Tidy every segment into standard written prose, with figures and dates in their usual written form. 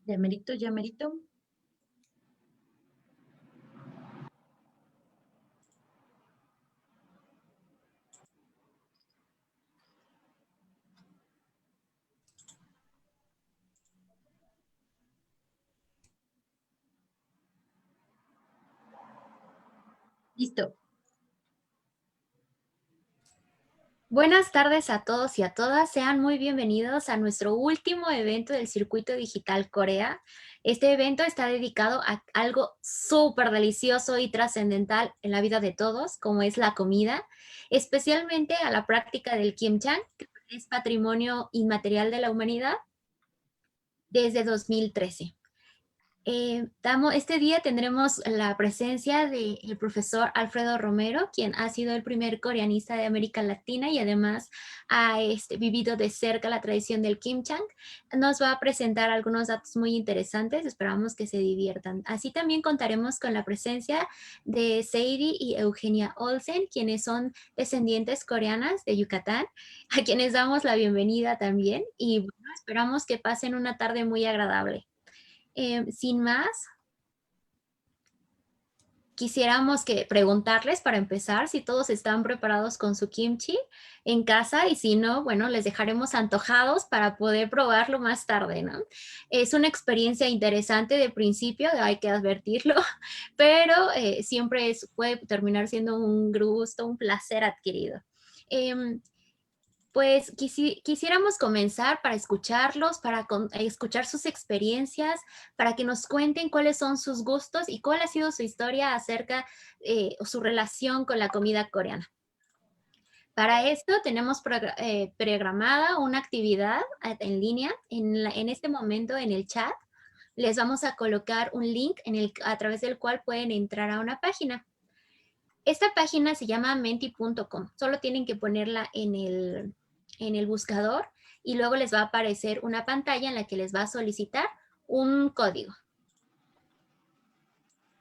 Ya merito, ya merito. Listo. Buenas tardes a todos y a todas. Sean muy bienvenidos a nuestro último evento del Circuito Digital Corea. Este evento está dedicado a algo súper delicioso y trascendental en la vida de todos, como es la comida, especialmente a la práctica del kimchi, que es patrimonio inmaterial de la humanidad desde 2013. Este día tendremos la presencia del profesor Alfredo Romero, quien ha sido el primer coreanista de América Latina y además ha vivido de cerca la tradición del kimchang. Nos va a presentar algunos datos muy interesantes, esperamos que se diviertan. Así también contaremos con la presencia de Sadie y Eugenia Olsen, quienes son descendientes coreanas de Yucatán, a quienes damos la bienvenida también y bueno, esperamos que pasen una tarde muy agradable. Sin más, quisiéramos que preguntarles para empezar si todos están preparados con su kimchi en casa y si no, bueno, les dejaremos antojados para poder probarlo más tarde, ¿no? Es una experiencia interesante de principio, hay que advertirlo, pero siempre puede terminar siendo un gusto, un placer adquirido. Em, Pues quisiéramos comenzar para escucharlos, para escuchar sus experiencias, para que nos cuenten cuáles son sus gustos y cuál ha sido su historia acerca o su relación con la comida coreana. Para esto tenemos programada una actividad en línea. En este momento en el chat les vamos a colocar un link a través del cual pueden entrar a una página. Esta página se llama menti.com. Solo tienen que ponerla en el buscador y luego les va a aparecer una pantalla en la que les va a solicitar un código.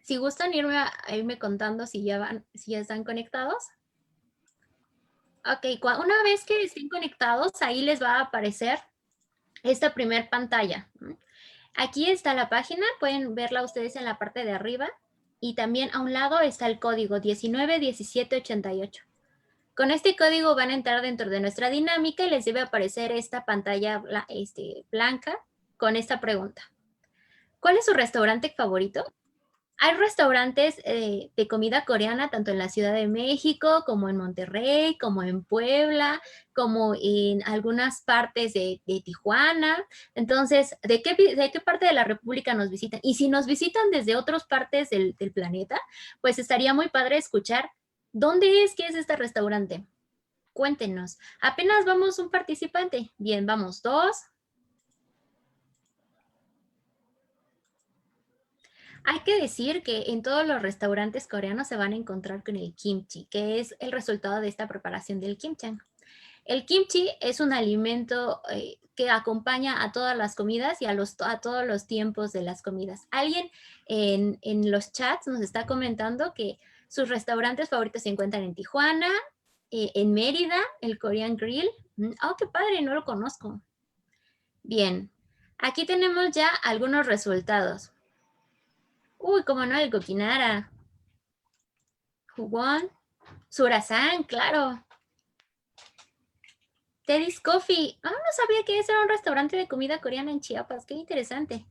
Si gustan irme contando si ya están conectados. Ok, una vez que estén conectados, ahí les va a aparecer esta primer pantalla. Aquí está la página, pueden verla ustedes en la parte de arriba y también a un lado está el código 191788. Con este código van a entrar dentro de nuestra dinámica y les debe aparecer esta pantalla blanca con esta pregunta. ¿Cuál es su restaurante favorito? Hay restaurantes de comida coreana tanto en la Ciudad de México como en Monterrey, como en Puebla, como en algunas partes de Tijuana. Entonces, ¿de qué parte de la República nos visitan? Y si nos visitan desde otras partes del planeta, pues estaría muy padre escuchar dónde es que es este restaurante. Cuéntenos. Apenas vamos un participante. Bien, vamos dos. Hay que decir que en todos los restaurantes coreanos se van a encontrar con el kimchi, que es el resultado de esta preparación del kimchi. El kimchi es un alimento que acompaña a todas las comidas y a todos los tiempos de las comidas. Alguien en los chats nos está comentando que sus restaurantes favoritos se encuentran en Tijuana, en Mérida, el Korean Grill. Oh, qué padre, no lo conozco. Bien, aquí tenemos ya algunos resultados. Uy, cómo no, el Gokinara, Jugón, Surasan, claro. Teddy's Coffee. Ah, no sabía que ese era un restaurante de comida coreana en Chiapas. Qué interesante.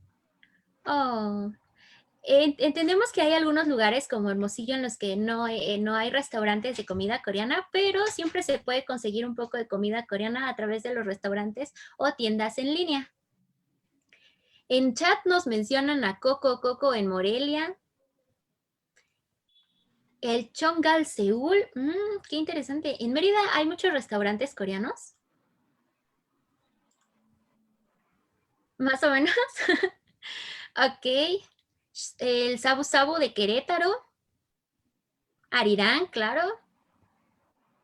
Oh, entendemos que hay algunos lugares como Hermosillo en los que no hay restaurantes de comida coreana, pero siempre se puede conseguir un poco de comida coreana a través de los restaurantes o tiendas en línea. En chat nos mencionan a Coco Coco en Morelia, el Chongal Seúl. Qué interesante. En Mérida hay muchos restaurantes coreanos. Más o menos. Ok. El Sabu Sabu de Querétaro. Arirán, claro.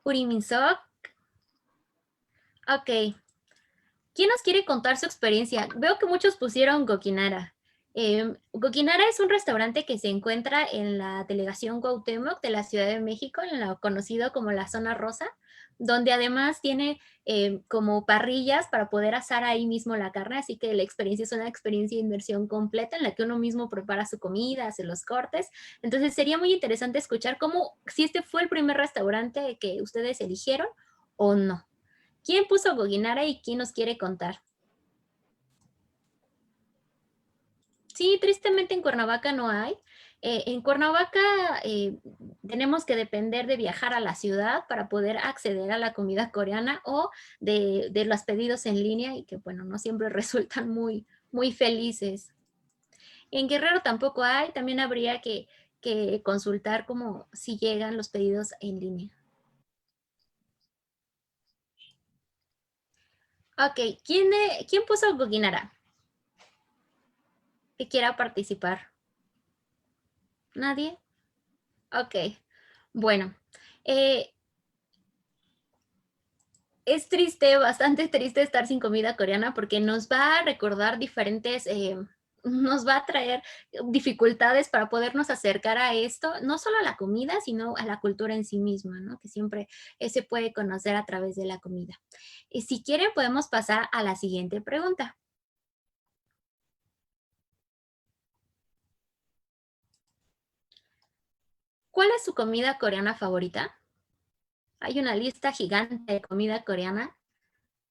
Uriminsoc. Ok. ¿Quién nos quiere contar su experiencia? Veo que muchos pusieron Gokinara. Gokinara es un restaurante que se encuentra en la delegación Cuauhtémoc de la Ciudad de México, conocido como la Zona Rosa, donde además tiene como parrillas para poder asar ahí mismo la carne, así que la experiencia es una experiencia de inmersión completa en la que uno mismo prepara su comida, hace los cortes. Entonces sería muy interesante escuchar cómo, si este fue el primer restaurante que ustedes eligieron o no. ¿Quién puso Goginara y quién nos quiere contar? Sí, tristemente en Cuernavaca no hay. En Cuernavaca tenemos que depender de viajar a la ciudad para poder acceder a la comida coreana o de los pedidos en línea y que, bueno, no siempre resultan muy felices. En Guerrero tampoco hay, también habría que consultar como si llegan los pedidos en línea. Ok, ¿quién puso Goginara? Que quiera participar. ¿Nadie? Ok, bueno. Eh, es triste, bastante triste estar sin comida coreana porque nos va a recordar diferentes, nos va a traer dificultades para podernos acercar a esto, no solo a la comida, sino a la cultura en sí misma, ¿no? Que siempre se puede conocer a través de la comida. Y si quieren, podemos pasar a la siguiente pregunta. ¿Cuál es su comida coreana favorita? Hay una lista gigante de comida coreana.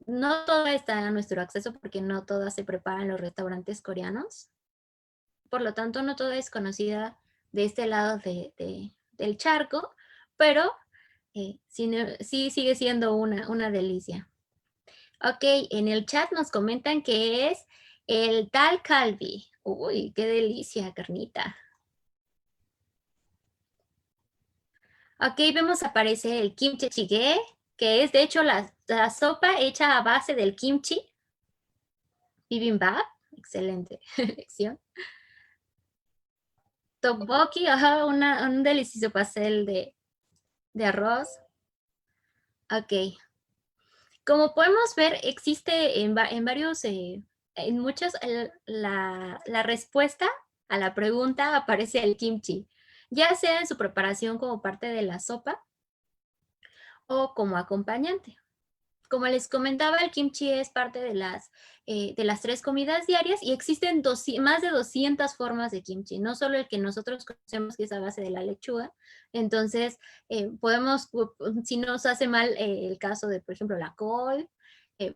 No toda está a nuestro acceso porque no toda se prepara en los restaurantes coreanos. Por lo tanto, no toda es conocida de este lado del charco, pero sí sigue siendo una delicia. Ok, en el chat nos comentan que es el tal calvi. Uy, qué delicia, carnita. Ok, vemos aparece el kimchi jjigae, que es de hecho la sopa hecha a base del kimchi. Bibimbap, excelente elección. Tteokbokki, ajá, un delicioso pastel de arroz. Ok. Como podemos ver, existe en varios, en muchos, la respuesta a la pregunta aparece el kimchi, ya sea en su preparación como parte de la sopa o como acompañante. Como les comentaba, el kimchi es parte de las 3 comidas diarias y existen más de 200 formas de kimchi, no solo el que nosotros conocemos que es a base de la lechuga. Entonces, podemos, si nos hace mal el caso de, por ejemplo, la col,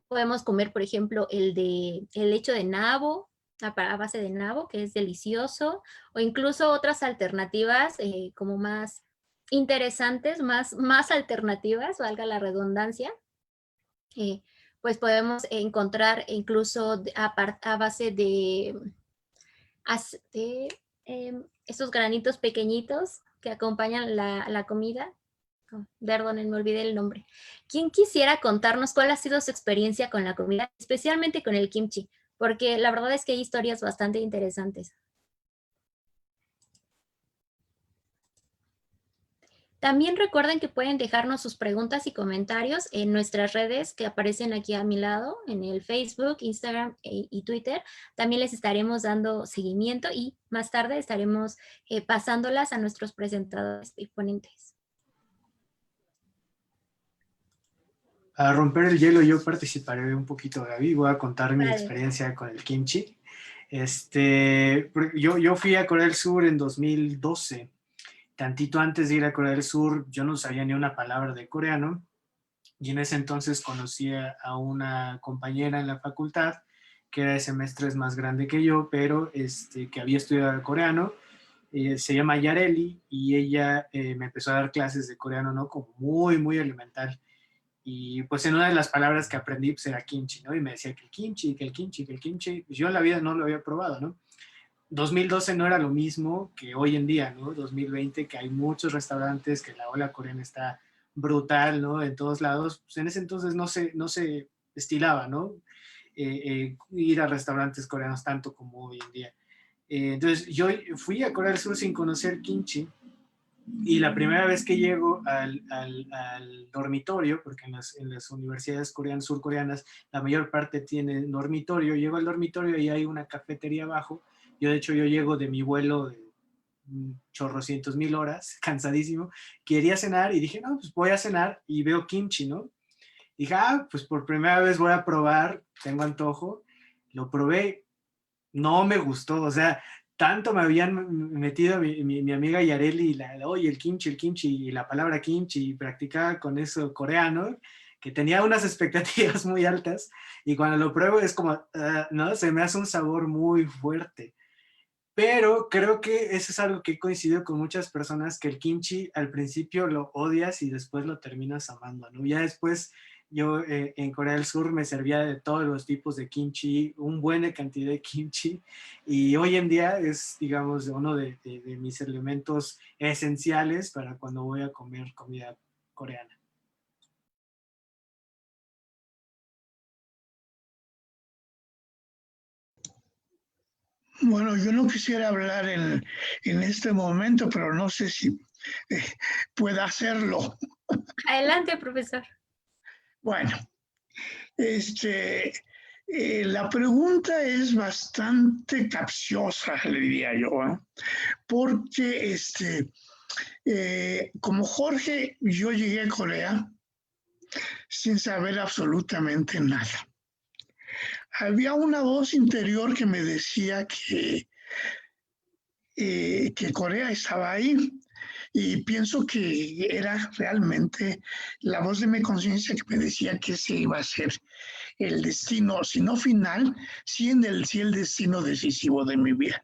podemos comer, por ejemplo, el hecho de nabo, a base de nabo, que es delicioso, o incluso otras alternativas como más interesantes, más alternativas, valga la redundancia, pues podemos encontrar incluso a base de estos granitos pequeñitos que acompañan la comida. Oh, perdón, me olvidé el nombre. ¿Quién quisiera contarnos cuál ha sido su experiencia con la comida, especialmente con el kimchi? Porque la verdad es que hay historias bastante interesantes. También recuerden que pueden dejarnos sus preguntas y comentarios en nuestras redes que aparecen aquí a mi lado, en el Facebook, Instagram y Twitter. También les estaremos dando seguimiento y más tarde estaremos pasándolas a nuestros presentadores y ponentes. Para romper el hielo yo participaré un poquito, Gaby. Voy a contar mi Vale. experiencia con el kimchi. Yo fui a Corea del Sur en 2012. Tantito antes de ir a Corea del Sur, yo no sabía ni una palabra de coreano. Y en ese entonces conocí a una compañera en la facultad que era de semestres más grande que yo, pero que había estudiado coreano. Se llama Yareli y ella me empezó a dar clases de coreano, ¿no? Como muy elemental. Y pues en una de las palabras que aprendí pues era kimchi, ¿no? Y me decía que el kimchi, que el kimchi, que el kimchi. Pues yo en la vida no lo había probado, ¿no? 2012 no era lo mismo que hoy en día, ¿no? 2020, que hay muchos restaurantes, que la ola coreana está brutal, ¿no? En todos lados. Pues en ese entonces no se estilaba, ¿no? Ir a restaurantes coreanos tanto como hoy en día. Entonces yo fui a Corea del Sur sin conocer kimchi y la primera vez que llego al dormitorio, porque en las universidades coreanas, surcoreanas, la mayor parte tiene dormitorio, llego al dormitorio y hay una cafetería abajo. Yo, de hecho, yo llego de mi vuelo chorrocientos mil horas, cansadísimo, quería cenar y dije, no, pues voy a cenar y veo kimchi, ¿no? Dije, pues por primera vez voy a probar, tengo antojo, lo probé, no me gustó, o sea, tanto me habían metido mi amiga Yareli, oye, el kimchi, y la palabra kimchi, y practicaba con eso coreano, que tenía unas expectativas muy altas, y cuando lo pruebo es como, no, se me hace un sabor muy fuerte. Pero creo que eso es algo que he coincidido con muchas personas, que el kimchi al principio lo odias y después lo terminas amando, ¿no? Ya después yo en Corea del Sur me servía de todos los tipos de kimchi, un buena cantidad de kimchi, y hoy en día es, digamos, uno de mis elementos esenciales para cuando voy a comer comida coreana. Bueno, yo no quisiera hablar en este momento, pero no sé si eh, pueda hacerlo. Adelante, profesor. Bueno, la pregunta es bastante capciosa, le diría yo, ¿eh? Porque como Jorge, yo llegué a Corea sin saber absolutamente nada. Había una voz interior que me decía que Corea estaba ahí, y pienso que era realmente la voz de mi conciencia que me decía que ese iba a ser el destino, si no final, sí el destino decisivo de mi vida.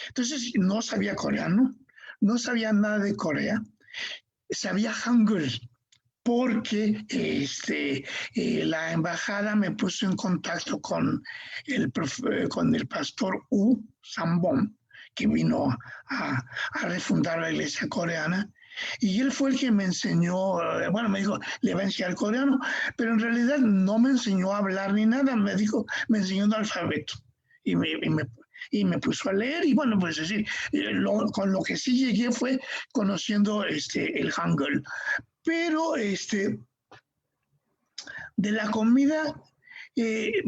Entonces no sabía coreano, no sabía nada de Corea, sabía Hangul, porque la embajada me puso en contacto con con el pastor U Sambon, que vino a refundar la iglesia coreana. Y él fue el que me enseñó, bueno, me dijo, le va a enseñar coreano, pero en realidad no me enseñó a hablar ni nada, me enseñó un alfabeto. Y me puso a leer, y bueno, pues es decir, con lo que sí llegué fue conociendo el Hangul. Pero de la comida, es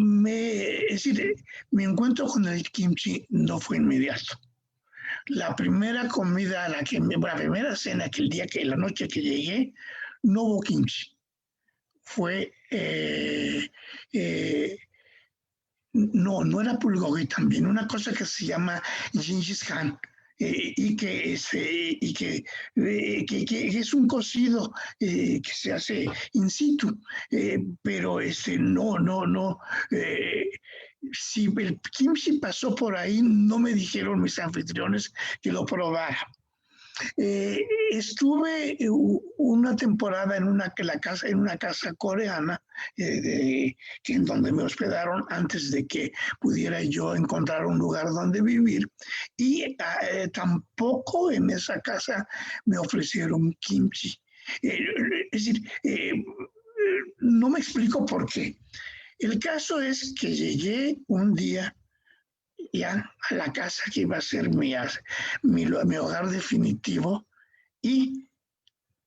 decir, mi encuentro con el kimchi no fue inmediato. La primera comida, la primera cena, la noche que llegué, no hubo kimchi. Fue, no era bulgogi también, una cosa que se llama Gengis Khan. Que es un cocido que se hace in situ, pero no. Si el kimchi pasó por ahí, no me dijeron mis anfitriones que lo probara. Estuve una temporada en una casa coreana, en donde me hospedaron antes de que pudiera yo encontrar un lugar donde vivir, y tampoco en esa casa me ofrecieron kimchi. Es decir, no me explico por qué. El caso es que llegué un día ya a la casa que iba a ser mi hogar definitivo, y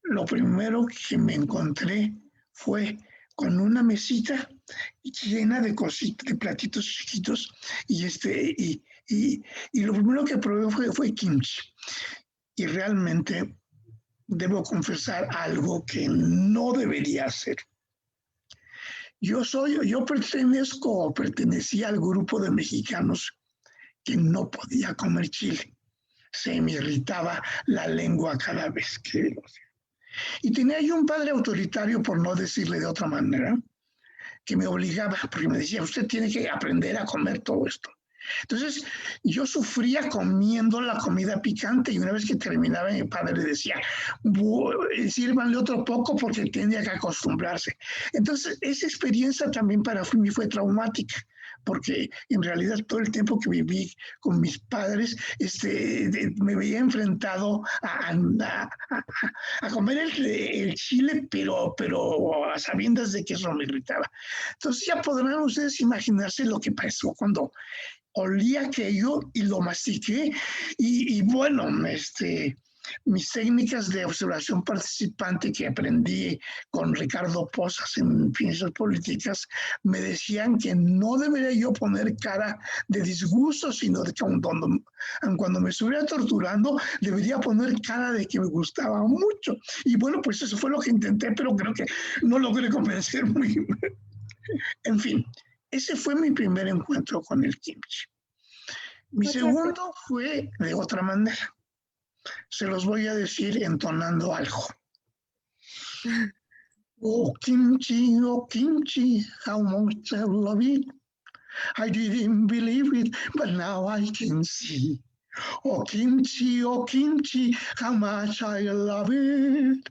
lo primero que me encontré fue con una mesita llena de cositas, de platitos chiquitos, y lo primero que probé fue kimchi. Y realmente debo confesar algo que no debería hacer. Yo pertenecía al grupo de mexicanos que no podía comer chile. Se me irritaba la lengua cada vez que lo hacía. Y tenía yo un padre autoritario, por no decirle de otra manera, que me obligaba, porque me decía, usted tiene que aprender a comer todo esto. Entonces, yo sufría comiendo la comida picante, y una vez que terminaba, mi padre le decía, sírvanle otro poco porque tenía que acostumbrarse. Entonces, esa experiencia también para mí fue traumática, porque en realidad todo el tiempo que viví con mis padres, me veía enfrentado a comer el chile, pero a sabiendas de que eso me irritaba. Entonces ya podrán ustedes imaginarse lo que pasó cuando olí aquello y lo mastiqué, y bueno, mis técnicas de observación participante que aprendí con Ricardo Pozas en Ciencias Políticas me decían que no debería yo poner cara de disgusto, sino de que cuando me estuviera torturando debería poner cara de que me gustaba mucho. Y bueno, pues eso fue lo que intenté, pero creo que no logré convencer muy bien. En fin, ese fue mi primer encuentro con el kimchi. Mi segundo fue de otra manera. Se los voy a decir entonando algo. Oh kimchi, how much I love it. I didn't believe it, but now I can see. Oh kimchi, how much I love it.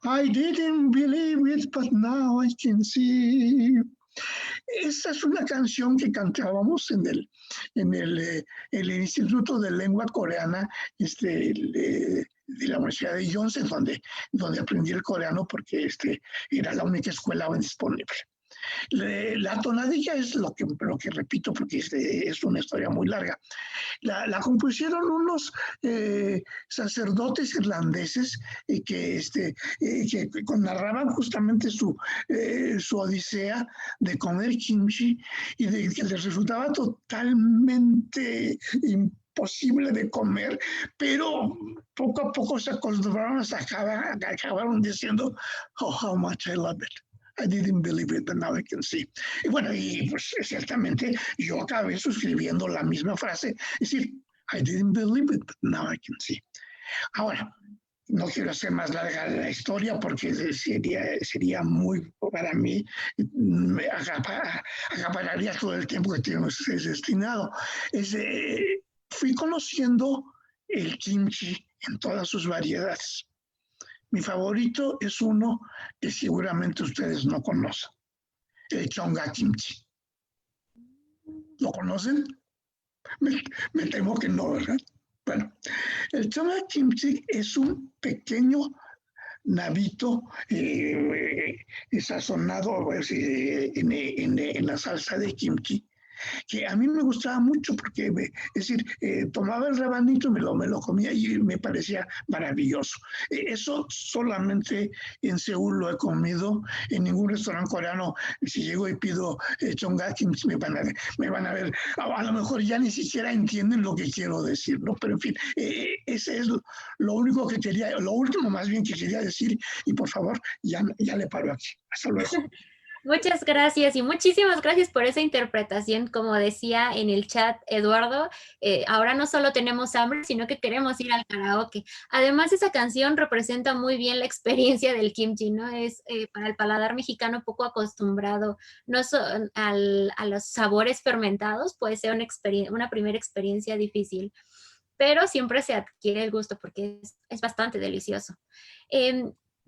I didn't believe it, but now I can see. Esa es una canción que cantábamos en el Instituto de Lengua Coreana de la Universidad de Yonsei, donde aprendí el coreano porque era la única escuela disponible. La tonadilla es lo que repito porque es una historia muy larga. La compusieron unos sacerdotes irlandeses que narraban justamente su odisea de comer kimchi y de que les resultaba totalmente imposible de comer, pero poco a poco se acostumbraron hasta acabaron diciendo, oh, how much I love it. I didn't believe it, but now I can see. Y bueno, y pues ciertamente yo acabé suscribiendo la misma frase, es decir, I didn't believe it, but now I can see. Ahora, no quiero hacer más larga la historia porque sería muy, para mí, acapararía todo el tiempo que tenemos destinado. Fui conociendo el kimchi en todas sus variedades. Mi favorito es uno que seguramente ustedes no conocen, el chonga kimchi. ¿Lo conocen? Me temo que no, ¿verdad? Bueno, el chonga kimchi es un pequeño nabito sazonado en la salsa de kimchi, que a mí me gustaba mucho porque, es decir, tomaba el rabanito y me lo comía y me parecía maravilloso. Eso solamente en Seúl lo he comido, en ningún restaurante coreano. Si llego y pido chonga kimchi me van a ver, a lo mejor ya ni siquiera entienden lo que quiero decir, ¿no? Pero en fin, ese es lo único que quería, lo último más bien que quería decir, y por favor, ya le paro aquí. Hasta luego. Muchas gracias y muchísimas gracias por esa interpretación. Como decía en el chat Eduardo, ahora no solo tenemos hambre, sino que queremos ir al karaoke. Además, esa canción representa muy bien la experiencia del kimchi, ¿no? Es para el paladar mexicano poco acostumbrado no a los sabores fermentados, puede ser una primera experiencia difícil, pero siempre se adquiere el gusto porque es bastante delicioso.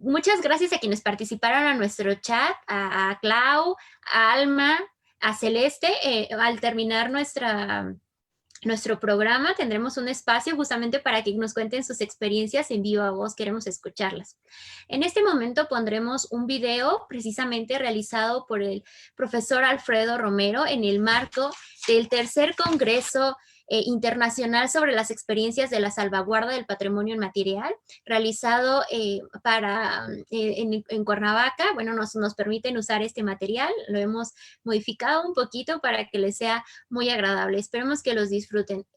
Muchas gracias a quienes participaron a nuestro chat, a Clau, a Alma, a Celeste. Al terminar nuestro programa tendremos un espacio justamente para que nos cuenten sus experiencias en viva voz. Queremos escucharlas. En este momento pondremos un video precisamente realizado por el profesor Alfredo Romero en el marco del tercer Congreso Internacional sobre las experiencias de la salvaguarda del patrimonio inmaterial, realizado en Cuernavaca. Bueno, nos permiten usar este material, lo hemos modificado un poquito para que les sea muy agradable. Esperemos que los disfruten.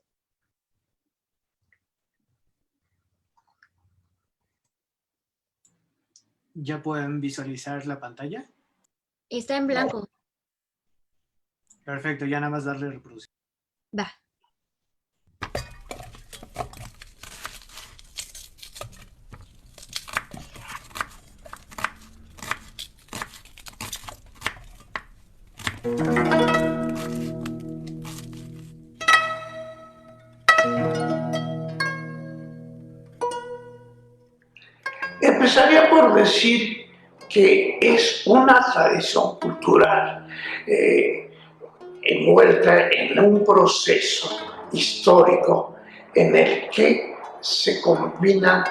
¿Ya pueden visualizar la pantalla? Está en blanco. No. Perfecto, ya nada más darle reproducir. Va. Empezaría por decir que es una tradición cultural envuelta en un proceso histórico en el que se combinan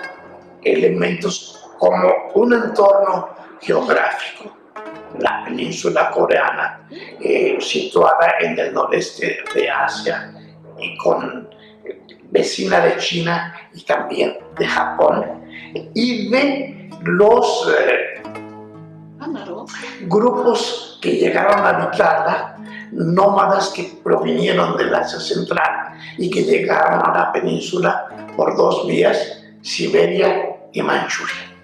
elementos como un entorno geográfico, la península coreana, situada en el noreste de Asia y con vecina de China y también de Japón, y de los grupos que llegaron a habitarla, nómadas que provinieron del Asia Central y que llegaron a la península por dos vías, Siberia y Manchuria.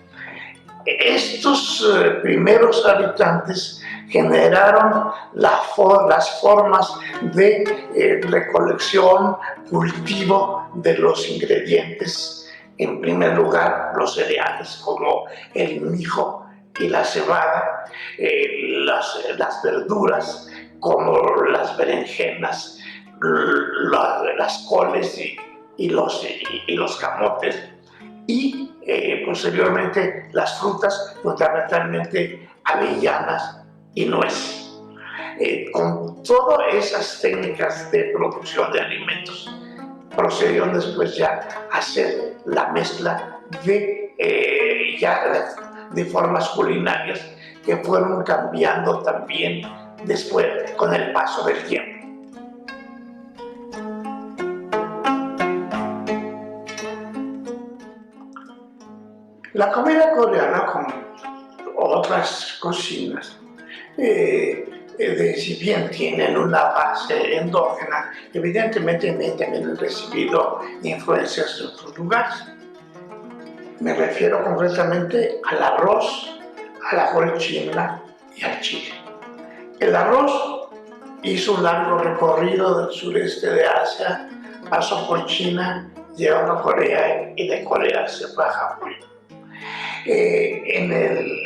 Estos primeros habitantes generaron las formas de recolección, cultivo de los ingredientes. En primer lugar, los cereales como el mijo y la cebada, las verduras como las berenjenas, las coles y los camotes, y posteriormente las frutas, fundamentalmente avellanas y nueces. Con todas esas técnicas de producción de alimentos, procedieron después ya a hacer la mezcla de formas culinarias que fueron cambiando también después con el paso del tiempo. La comida coreana, como otras cocinas, si bien tienen una base endógena, evidentemente también han recibido influencias de otros lugares. Me refiero concretamente al arroz, a la colchina y al chile. El arroz hizo un largo recorrido del sureste de Asia, pasó por China, llegó a Corea y de Corea se fue a Japón. En el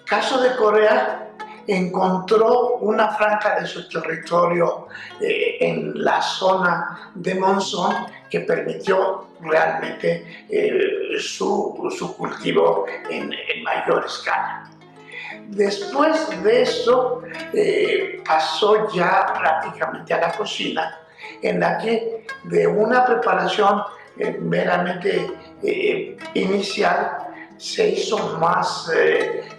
caso de Corea, encontró una franja de su territorio en la zona de monzón que permitió realmente su cultivo en mayor escala. Después de eso pasó ya prácticamente a la cocina, en la que de una preparación meramente inicial se hizo más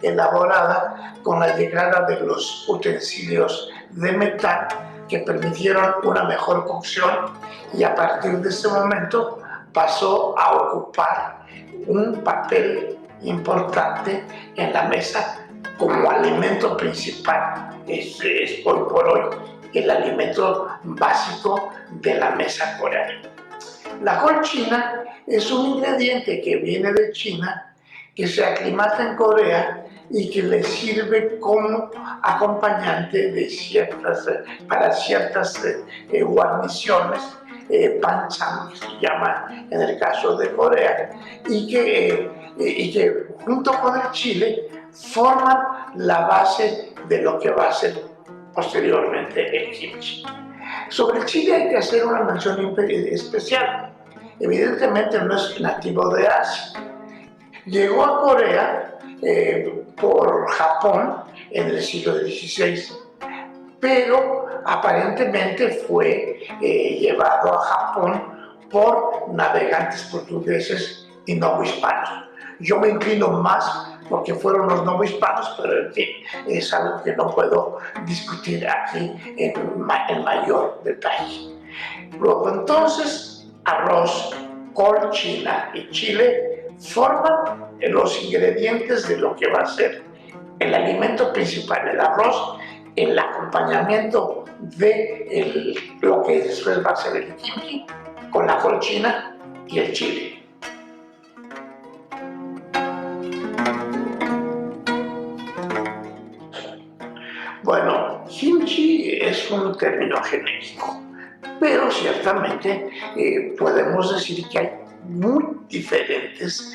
elaborada con la llegada de los utensilios de metal que permitieron una mejor cocción, y a partir de ese momento pasó a ocupar un papel importante en la mesa como alimento principal. Es hoy por hoy el alimento básico de la mesa coreana. La colchina es un ingrediente que viene de China, que se aclimata en Corea y que le sirve como acompañante de para ciertas guarniciones, banchan, que se llama en el caso de Corea, y que junto con el chile forman la base de lo que va a ser posteriormente el kimchi. Sobre el chile hay que hacer una mención especial. Evidentemente no es nativo de Asia. Llegó a Corea por Japón en el siglo XVI, pero aparentemente fue llevado a Japón por navegantes portugueses y novohispanos. Yo me inclino más porque fueron los novohispanos, pero en fin, es algo que no puedo discutir aquí en mayor detalle. Luego entonces, arroz, colchina y chile forman los ingredientes de lo que va a ser el alimento principal, el arroz, el acompañamiento de lo que después va a ser el kimchi, con la colchina y el chile. Bueno, kimchi es un término genérico, pero ciertamente podemos decir que hay muy diferentes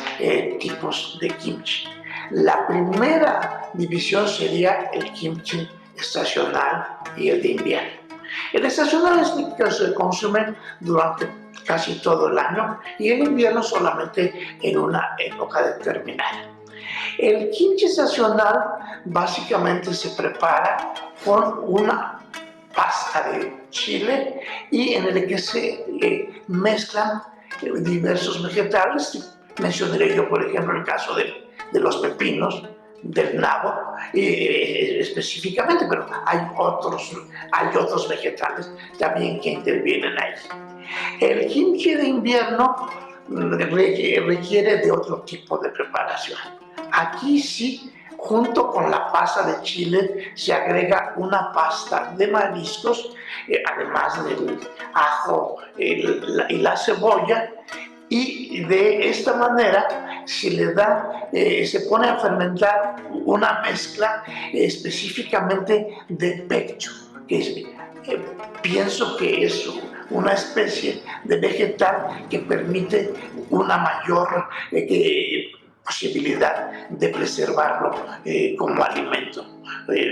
tipos de kimchi. La primera división sería el kimchi estacional y el de invierno. El estacional es el que se consume durante casi todo el año y el invierno solamente en una época determinada. El kimchi estacional básicamente se prepara con una pasta de chile y en el que se mezclan diversos vegetales. Mencionaré yo, por ejemplo, el caso de los pepinos, del nabo específicamente, pero hay otros vegetales también que intervienen ahí. El kimchi de invierno requiere de otro tipo de preparación. Aquí sí, junto con la pasta de chile, se agrega una pasta de mariscos, además del ajo y la cebolla, y de esta manera se pone a fermentar una mezcla específicamente de pecho, pienso que es una especie de vegetal que permite una mayor posibilidad de preservarlo como alimento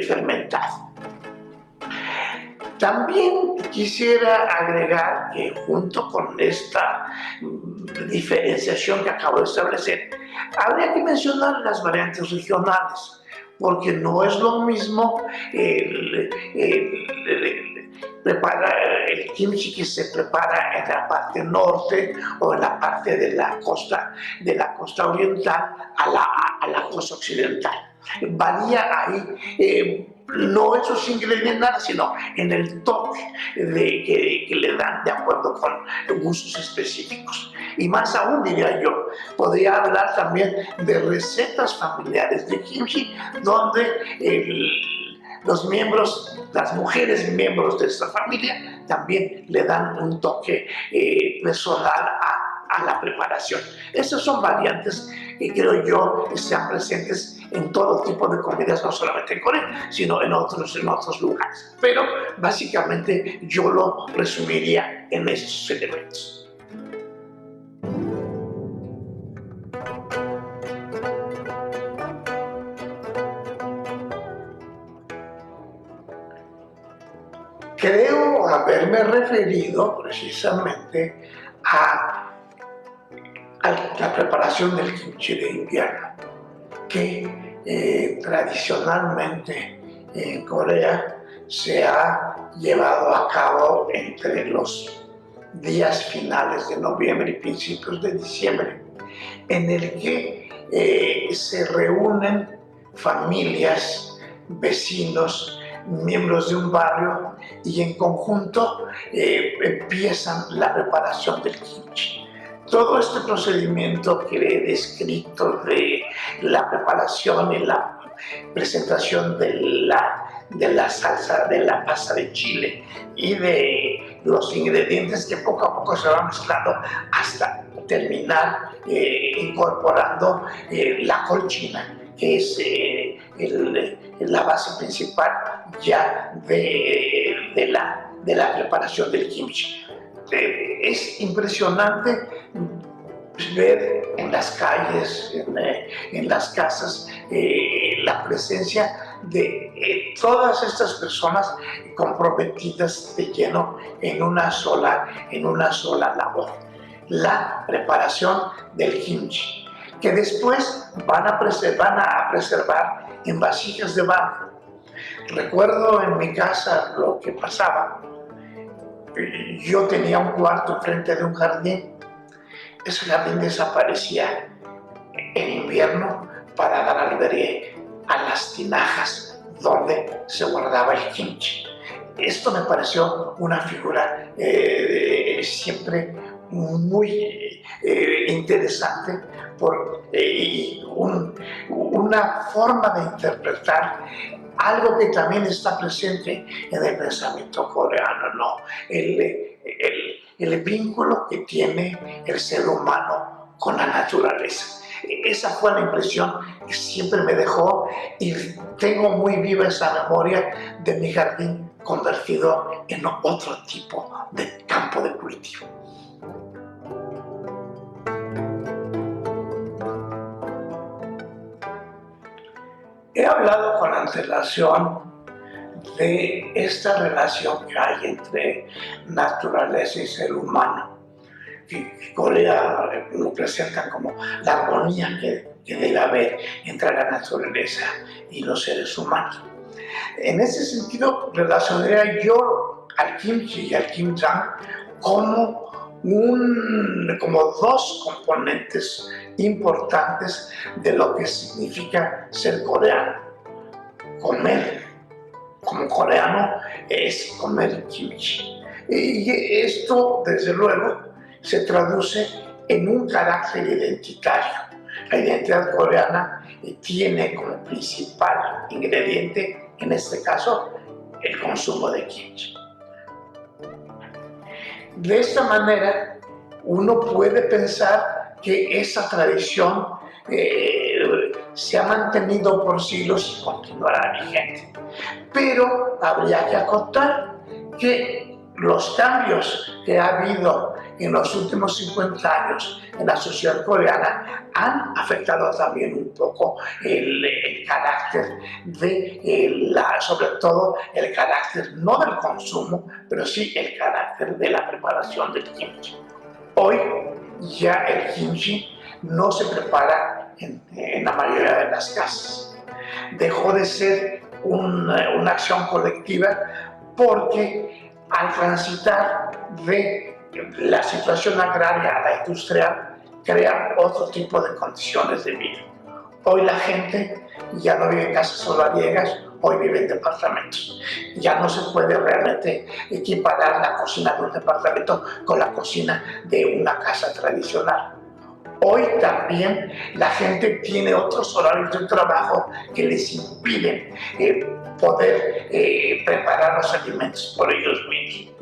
fermentado. También quisiera agregar que junto con esta diferenciación que acabo de establecer, habría que mencionar las variantes regionales, porque no es lo mismo preparar el kimchi que se prepara en la parte norte o en la parte de la costa oriental a la costa occidental. Varía ahí, no en sus ingredientes nada, sino en el toque que le dan de acuerdo con gustos específicos. Y más aún, diría yo, podría hablar también de recetas familiares de kimchi, donde las mujeres miembros de esta familia también le dan un toque personal a la preparación. Estas son variantes que creo yo están presentes en todo tipo de comidas, no solamente en Corea, sino en otros lugares. Pero básicamente yo lo resumiría en estos elementos. Creo haberme referido precisamente a la preparación del kimchi de invierno, que tradicionalmente en Corea se ha llevado a cabo entre los días finales de noviembre y principios de diciembre, en el que se reúnen familias, vecinos, miembros de un barrio y en conjunto empiezan la preparación del kimchi. Todo este procedimiento que he descrito de la preparación y la presentación de la salsa, de la pasta de chile y de los ingredientes que poco a poco se van mezclando hasta terminar incorporando la col china, que es la base principal ya de la preparación del kimchi. Es impresionante ver en las calles, en las casas, la presencia de todas estas personas comprometidas de lleno en una sola labor, la preparación del kimchi, que después van a preservar en vasijas de barro. Recuerdo en mi casa lo que pasaba. Yo tenía un cuarto frente de un jardín. Ese jardín desaparecía en invierno para dar albergue a las tinajas donde se guardaba el kimchi. Esto me pareció una figura siempre muy interesante y una forma de interpretar algo que también está presente en el pensamiento coreano, ¿no? El vínculo que tiene el ser humano con la naturaleza. Esa fue la impresión que siempre me dejó y tengo muy viva esa memoria de mi jardín convertido en otro tipo de campo de cultivo. He hablado con antelación de esta relación que hay entre naturaleza y ser humano, que Corea lo presenta como la armonía que debe haber entre la naturaleza y los seres humanos. En ese sentido, relacionaría yo al kimchi y al kimjang como dos componentes importantes de lo que significa ser coreano. Comer como coreano es comer kimchi. Y esto, desde luego, se traduce en un carácter identitario. La identidad coreana tiene como principal ingrediente, en este caso, el consumo de kimchi. De esta manera, uno puede pensar que esa tradición se ha mantenido por siglos y continuará vigente. Pero habría que acotar que los cambios que ha habido en los últimos 50 años en la sociedad coreana han afectado también un poco el carácter de sobre todo el carácter no del consumo, pero sí el carácter de la preparación del kimchi. Hoy ya el kimchi no se prepara en la mayoría de las casas. Dejó de ser una acción colectiva porque al transitar de la situación agraria a la industrial crea otro tipo de condiciones de vida. Hoy la gente ya no vive en casas solariegas, hoy vive en departamentos. Ya no se puede realmente equiparar la cocina de un departamento con la cocina de una casa tradicional. Hoy también la gente tiene otros horarios de trabajo que les impiden poder preparar los alimentos por ellos mismos.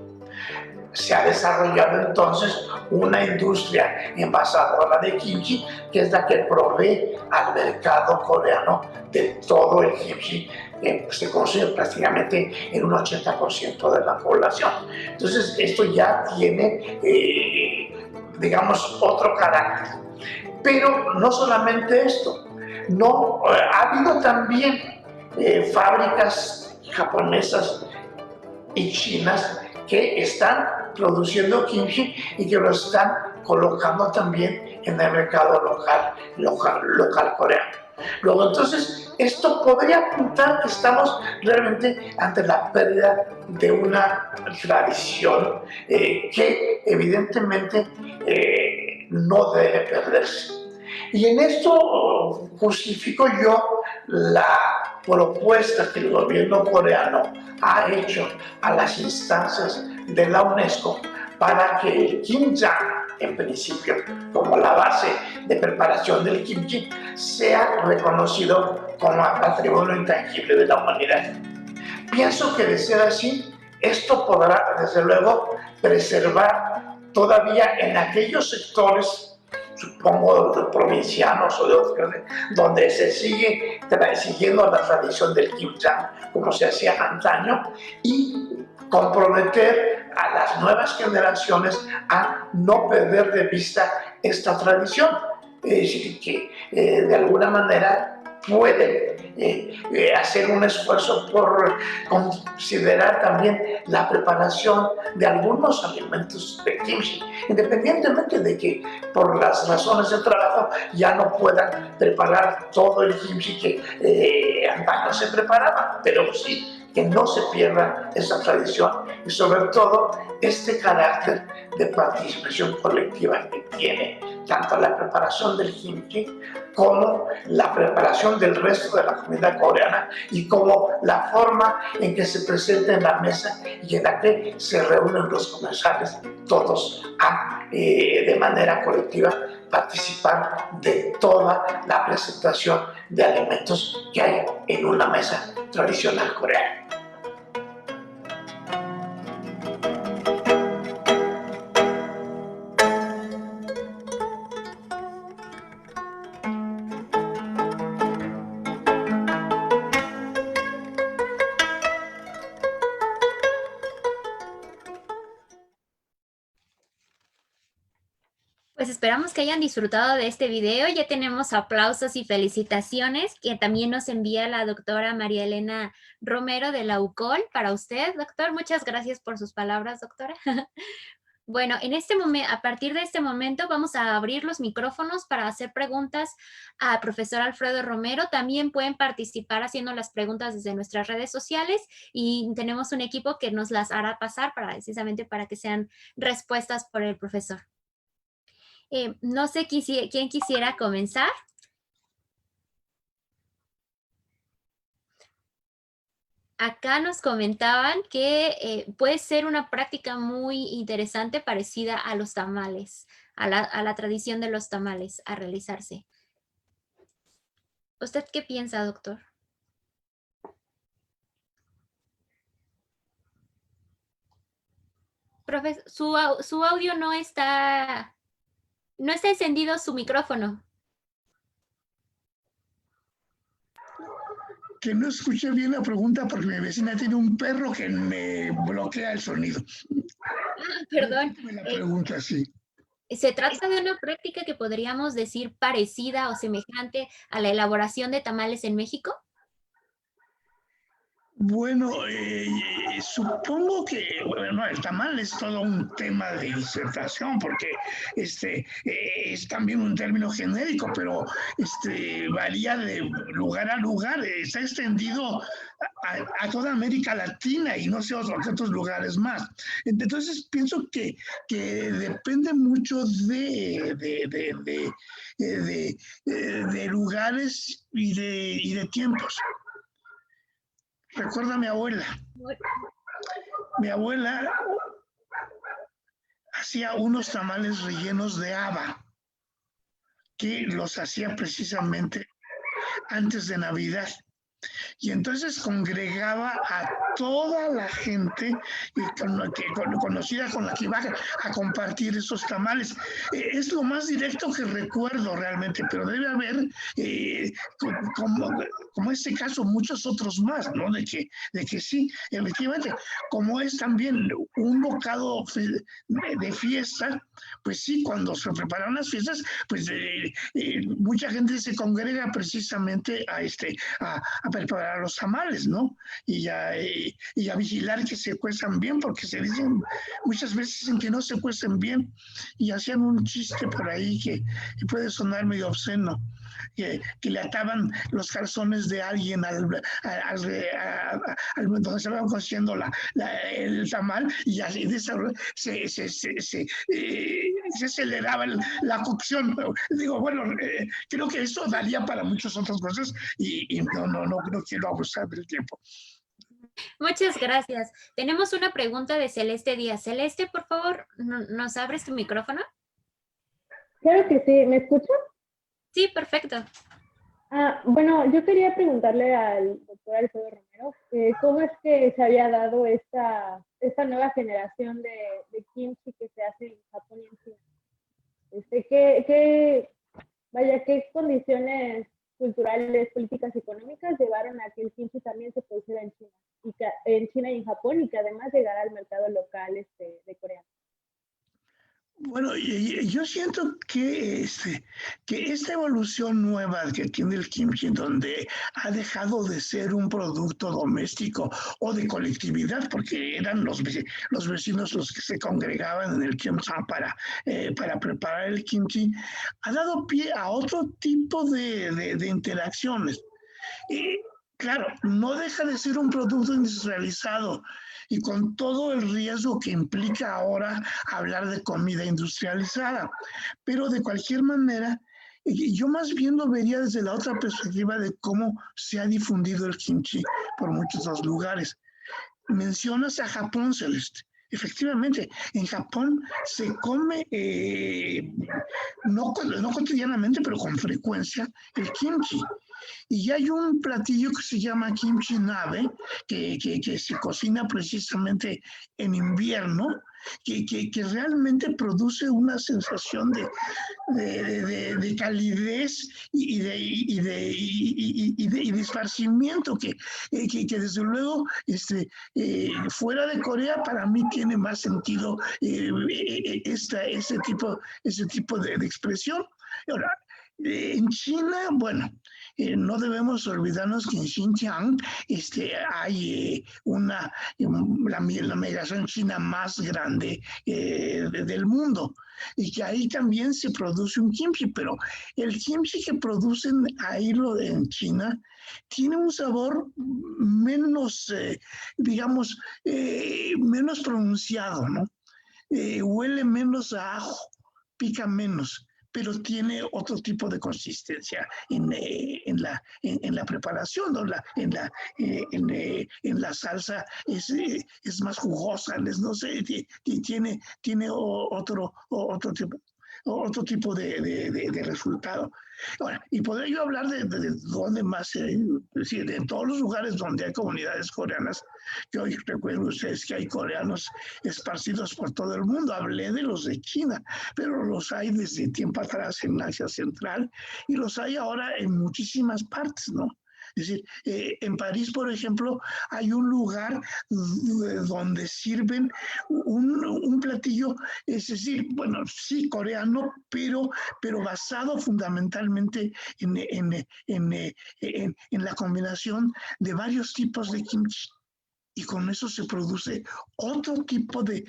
Se ha desarrollado entonces una industria envasadora de kimchi, que es la que provee al mercado coreano de todo el kimchi que se consume prácticamente en un 80% de la población. Entonces esto ya tiene, digamos, otro carácter. Pero no solamente esto, no, ha habido también fábricas japonesas y chinas que están produciendo kimchi y que lo están colocando también en el mercado local coreano. Luego, entonces, esto podría apuntar que estamos realmente ante la pérdida de una tradición que evidentemente no debe perderse. Y en esto justifico yo la propuesta que el gobierno coreano ha hecho a las instancias de la UNESCO para que el kimjang, en principio, como la base de preparación del kimchi, sea reconocido como patrimonio intangible de la humanidad. Pienso que de ser así, esto podrá, desde luego, preservar todavía en aquellos sectores, supongo de provincianos o de otros, donde se sigue siguiendo la tradición del kimjang como se hacía antaño, y comprometer a las nuevas generaciones a no perder de vista esta tradición, es decir, que de alguna manera pueden hacer un esfuerzo por considerar también la preparación de algunos alimentos de kimchi, independientemente de que por las razones de trabajo ya no puedan preparar todo el kimchi que antaño se preparaba, pero sí que no se pierda esa tradición y sobre todo este carácter de participación colectiva que tiene tanto la preparación del kimchi como la preparación del resto de la comida coreana y como la forma en que se presenta en la mesa y en la que se reúnen los comensales todos de manera colectiva participar de toda la presentación de alimentos que hay en una mesa tradicional coreana. Pues esperamos que hayan disfrutado de este video. Ya tenemos aplausos y felicitaciones que también nos envía la doctora María Elena Romero de la UCOL para usted, doctor. Muchas gracias por sus palabras, doctora. Bueno, a partir de este momento vamos a abrir los micrófonos para hacer preguntas al profesor Alfredo Romero. También pueden participar haciendo las preguntas desde nuestras redes sociales y tenemos un equipo que nos las hará pasar precisamente para que sean respuestas por el profesor. No sé quién quisiera comenzar. Acá nos comentaban que puede ser una práctica muy interesante parecida a los tamales, a la tradición de los tamales a realizarse. ¿Usted qué piensa, doctor? Profe, su audio no está encendido su micrófono. Que no escuché bien la pregunta porque mi vecina tiene un perro que me bloquea el sonido. Perdón. Repíteme la pregunta, sí. ¿Se trata de una práctica que podríamos decir parecida o semejante a la elaboración de tamales en México? Bueno, supongo que, bueno, el tamal es todo un tema de disertación porque es también un término genérico, pero varía de lugar a lugar, está extendido a toda América Latina y no sé otros lugares más. Entonces pienso que depende mucho de lugares y de tiempos. Recuerda a mi abuela. Mi abuela hacía unos tamales rellenos de haba, que los hacía precisamente antes de Navidad. Y entonces congregaba a toda la gente conocida con la que iba a compartir esos tamales. Es lo más directo que recuerdo realmente, pero debe haber, como este caso, muchos otros más, ¿no? De que sí, efectivamente, como es también un bocado de fiesta, pues sí, cuando se preparan las fiestas, pues mucha gente se congrega precisamente a preparar los tamales, ¿no? Y a vigilar que se cuezan bien, porque se dicen muchas veces en que no se cuecen bien, y hacían un chiste por ahí que puede sonar medio obsceno, que le ataban los calzones de alguien donde se va cociendo el tamal, y así de esa, se aceleraba la cocción. Digo, bueno, creo que eso daría para muchas otras cosas y no quiero abusar del tiempo. Muchas gracias. Tenemos una pregunta de Celeste Díaz. Celeste, por favor, ¿nos abres tu micrófono? Claro que sí. ¿Me escuchan? Sí, perfecto. Bueno, yo quería preguntarle al doctor Alfredo Romero cómo es que se había dado esta nueva generación de kimchi que se hace en Japón y en China. ¿Qué condiciones culturales, políticas y económicas llevaron a que el kimchi también se produciera en China y en Japón, y que además llegara al mercado local de Corea? Bueno, yo siento que esta evolución nueva que tiene el kimchi, donde ha dejado de ser un producto doméstico o de colectividad, porque eran los vecinos los que se congregaban en el kimchi para preparar el kimchi, ha dado pie a otro tipo de interacciones. Claro, no deja de ser un producto industrializado, y con todo el riesgo que implica ahora hablar de comida industrializada. Pero de cualquier manera, yo más bien lo vería desde la otra perspectiva de cómo se ha difundido el kimchi por muchos lugares. Mencionas a Japón, Celeste. Efectivamente, en Japón se come, no cotidianamente, pero con frecuencia, el kimchi. Y hay un platillo que se llama kimchi nabe, que se cocina precisamente en invierno, que realmente produce una sensación de calidez y de esparcimiento que desde luego fuera de Corea para mí tiene más sentido ese tipo de expresión. Ahora, en China, bueno, no debemos olvidarnos que en Xinjiang hay la migración china más grande del mundo, y que ahí también se produce un kimchi, pero el kimchi que producen ahí en China tiene un sabor menos, digamos, menos pronunciado, ¿no? Huele menos a ajo, pica menos, pero tiene otro tipo de consistencia en la preparación, ¿no? En la salsa es más jugosa, no sé, tiene otro tipo de resultado. Ahora, y podría yo hablar de dónde más, es decir, de todos los lugares donde hay comunidades coreanas, que hoy recuerden ustedes que hay coreanos esparcidos por todo el mundo. Hablé de los de China, pero los hay desde tiempo atrás en Asia Central y los hay ahora en muchísimas partes, ¿no? Es decir, en París, por ejemplo, hay un lugar donde sirven un platillo, es decir, bueno, sí, coreano, pero basado fundamentalmente en la combinación de varios tipos de kimchi. Y con eso se produce otro tipo de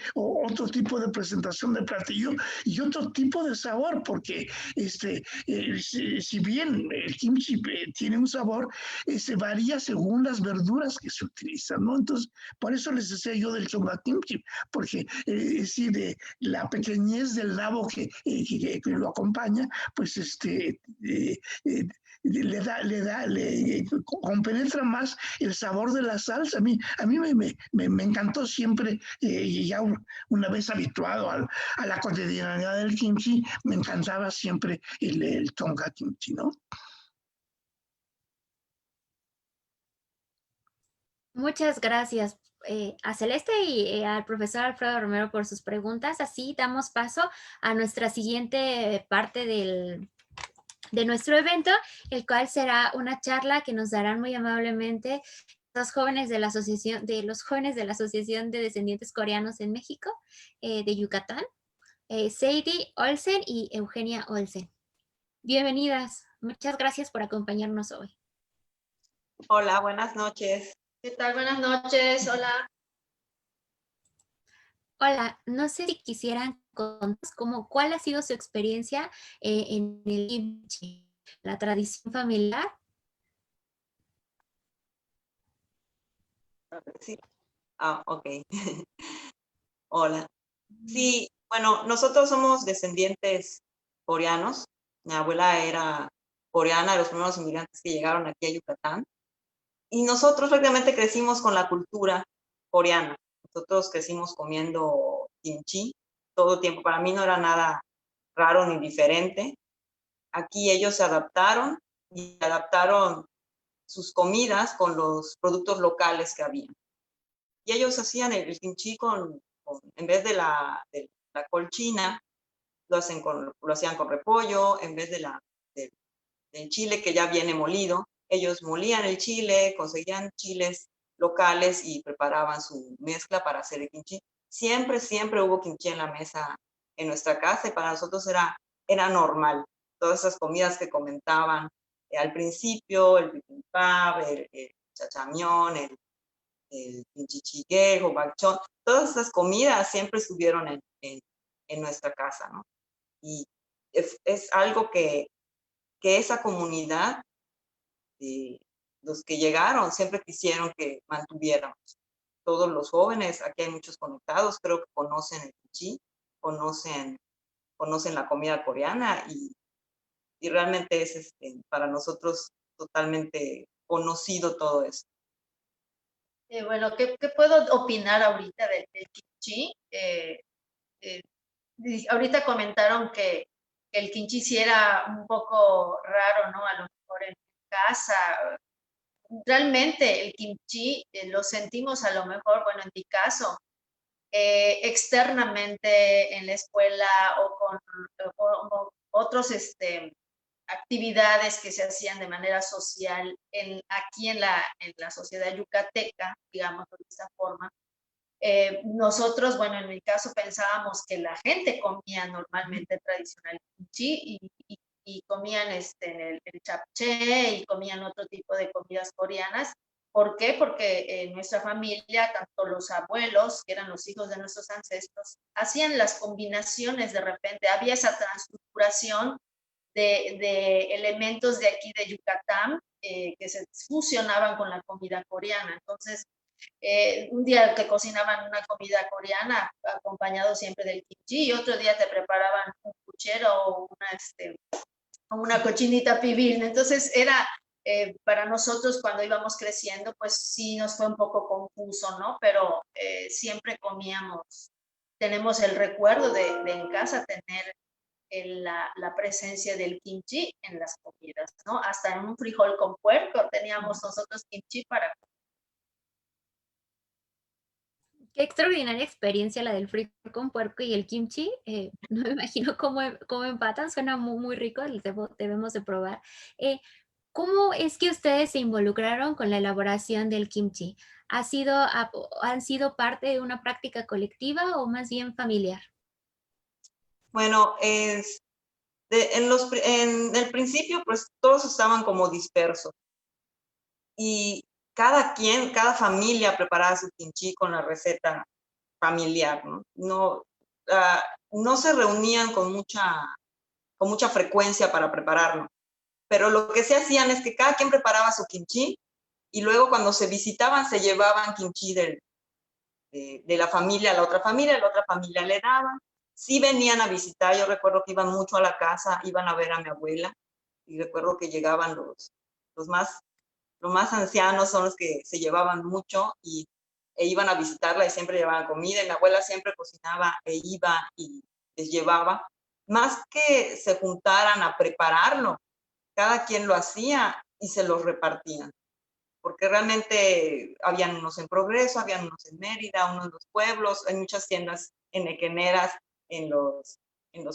presentación de platillo y otro tipo de sabor, porque si bien el kimchi tiene un sabor, varía según las verduras que se utilizan, ¿no? Entonces, por eso les decía yo del chonga kimchi, porque de la pequeñez del nabo que lo acompaña, pues le compenetra más el sabor de la salsa. A mí me encantó siempre, y ya una vez habituado a la cotidianidad del kimchi, me encantaba siempre el tonga kimchi, ¿no? Muchas gracias a Celeste y al profesor Alfredo Romero por sus preguntas. Así damos paso a nuestra siguiente parte de nuestro evento, el cual será una charla que nos darán muy amablemente los jóvenes de la Asociación de Descendientes Coreanos en México, de Yucatán, Sadie Olsen y Eugenia Olsen. Bienvenidas. Muchas gracias por acompañarnos hoy. Hola, buenas noches. ¿Qué tal? Buenas noches. Hola. Hola, no sé si quisieran contarnos cuál ha sido su experiencia en el kimchi, la tradición familiar. Sí. Ok. Hola. Sí, bueno, nosotros somos descendientes coreanos. Mi abuela era coreana, de los primeros inmigrantes que llegaron aquí a Yucatán. Y nosotros prácticamente crecimos con la cultura coreana. Nosotros crecimos comiendo kimchi todo el tiempo. Para mí no era nada raro ni diferente. Aquí ellos se adaptaron y adaptaron sus comidas con los productos locales que había. Y ellos hacían el kimchi en vez de la col china, lo hacían con repollo, en vez del chile que ya viene molido. Ellos molían el chile, conseguían chiles locales y preparaban su mezcla para hacer el kimchi. Siempre, siempre hubo kimchi en la mesa en nuestra casa y para nosotros era normal. Todas esas comidas que comentaban al principio, el bibimbap, el chachamión, el kimchi jjigae, o bakchon, todas esas comidas siempre estuvieron en nuestra casa, ¿no? Y es algo que esa comunidad, los que llegaron, siempre quisieron que mantuviéramos. Todos los jóvenes, aquí hay muchos conectados, creo que conocen el kimchi, conocen la comida coreana y realmente es para nosotros totalmente conocido todo esto. Bueno, ¿qué puedo opinar ahorita del kimchi? Ahorita comentaron que el kimchi sí era un poco raro, ¿no? A lo mejor en casa. Realmente el kimchi lo sentimos a lo mejor, bueno, en mi caso, externamente en la escuela o con otros actividades que se hacían de manera social aquí en la sociedad yucateca, digamos de esta forma. Nosotros, bueno, en mi caso pensábamos que la gente comía normalmente tradicional kimchi y comían el japchae y comían otro tipo de comidas coreanas. ¿Por qué? Porque en nuestra familia, tanto los abuelos, que eran los hijos de nuestros ancestros, hacían las combinaciones de repente. Había esa transculturación de elementos de aquí de Yucatán que se fusionaban con la comida coreana. Entonces, un día te cocinaban una comida coreana acompañado siempre del kimchi y otro día te preparaban un puchera o una cochinita pibil. Entonces era, para nosotros cuando íbamos creciendo, pues sí nos fue un poco confuso, ¿no? Pero siempre comíamos, tenemos el recuerdo de en casa tener la presencia del kimchi en las comidas, ¿no? Hasta en un frijol con puerco teníamos nosotros kimchi para... Qué extraordinaria experiencia la del frijol con puerco y el kimchi. No me imagino cómo empatan, suena muy, muy rico, debemos de probar. ¿Cómo es que ustedes se involucraron con la elaboración del kimchi? ¿Han sido parte de una práctica colectiva o más bien familiar? Bueno, en el principio, pues todos estaban como dispersos y cada familia preparaba su kimchi con la receta familiar, ¿no? No se reunían con mucha frecuencia para prepararlo, pero lo que se hacían es que cada quien preparaba su kimchi y luego cuando se visitaban se llevaban kimchi de la familia a la otra familia le daban. Sí venían a visitar, yo recuerdo que iban mucho a la casa, iban a ver a mi abuela y recuerdo que llegaban los más ancianos son los que se llevaban mucho e iban a visitarla y siempre llevaban comida. Y mi abuela siempre cocinaba e iba y les llevaba. Más que se juntaran a prepararlo, cada quien lo hacía y se los repartían. Porque realmente habían unos en Progreso, habían unos en Mérida, unos en los pueblos, hay muchas tiendas enequeneras en los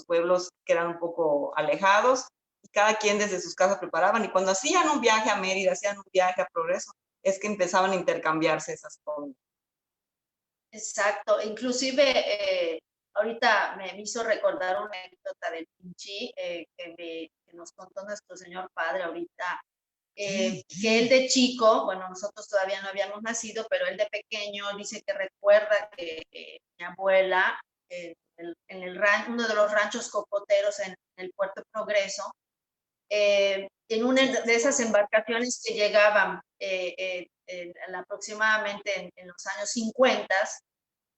pueblos que eran un poco alejados, y cada quien desde sus casas preparaban, y cuando hacían un viaje a Mérida, hacían un viaje a Progreso, es que empezaban a intercambiarse esas comidas. Exacto, inclusive ahorita me hizo recordar una anécdota del kimchi que nos contó nuestro señor padre ahorita, que él de chico, bueno, nosotros todavía no habíamos nacido, pero él de pequeño dice que recuerda que mi abuela, uno de los ranchos cocoteros en el Puerto Progreso, en una de esas embarcaciones que llegaban aproximadamente en los años 50,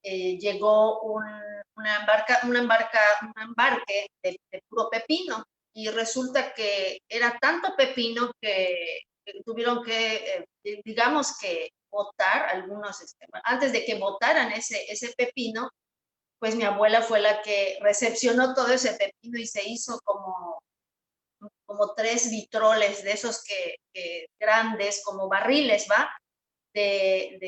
llegó un embarque de puro pepino, y resulta que era tanto pepino que tuvieron que, digamos que botar algunos, antes de que botaran ese pepino, pues mi abuela fue la que recepcionó todo ese pepino y se hizo como 3 vitroles de esos que grandes, como barriles, ¿va? Que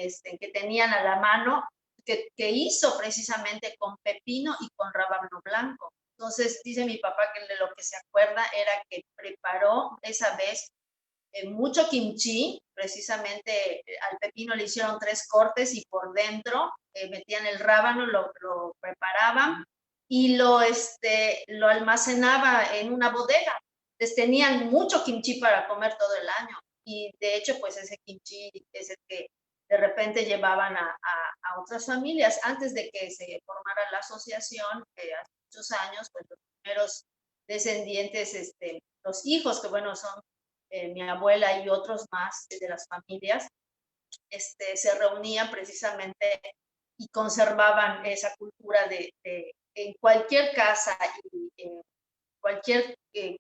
tenían a la mano, que hizo precisamente con pepino y con rábano blanco. Entonces, dice mi papá que de lo que se acuerda era que preparó esa vez mucho kimchi, precisamente al pepino le hicieron 3 cortes y por dentro metían el rábano, lo preparaban y lo almacenaba en una bodega. Entonces tenían mucho kimchi para comer todo el año, y de hecho pues ese kimchi es el que de repente llevaban a otras familias. Antes de que se formara la asociación, hace muchos años, pues los primeros descendientes, los hijos, que bueno, son mi abuela y otros más de las familias, se reunían precisamente y conservaban esa cultura de en cualquier casa y en cualquier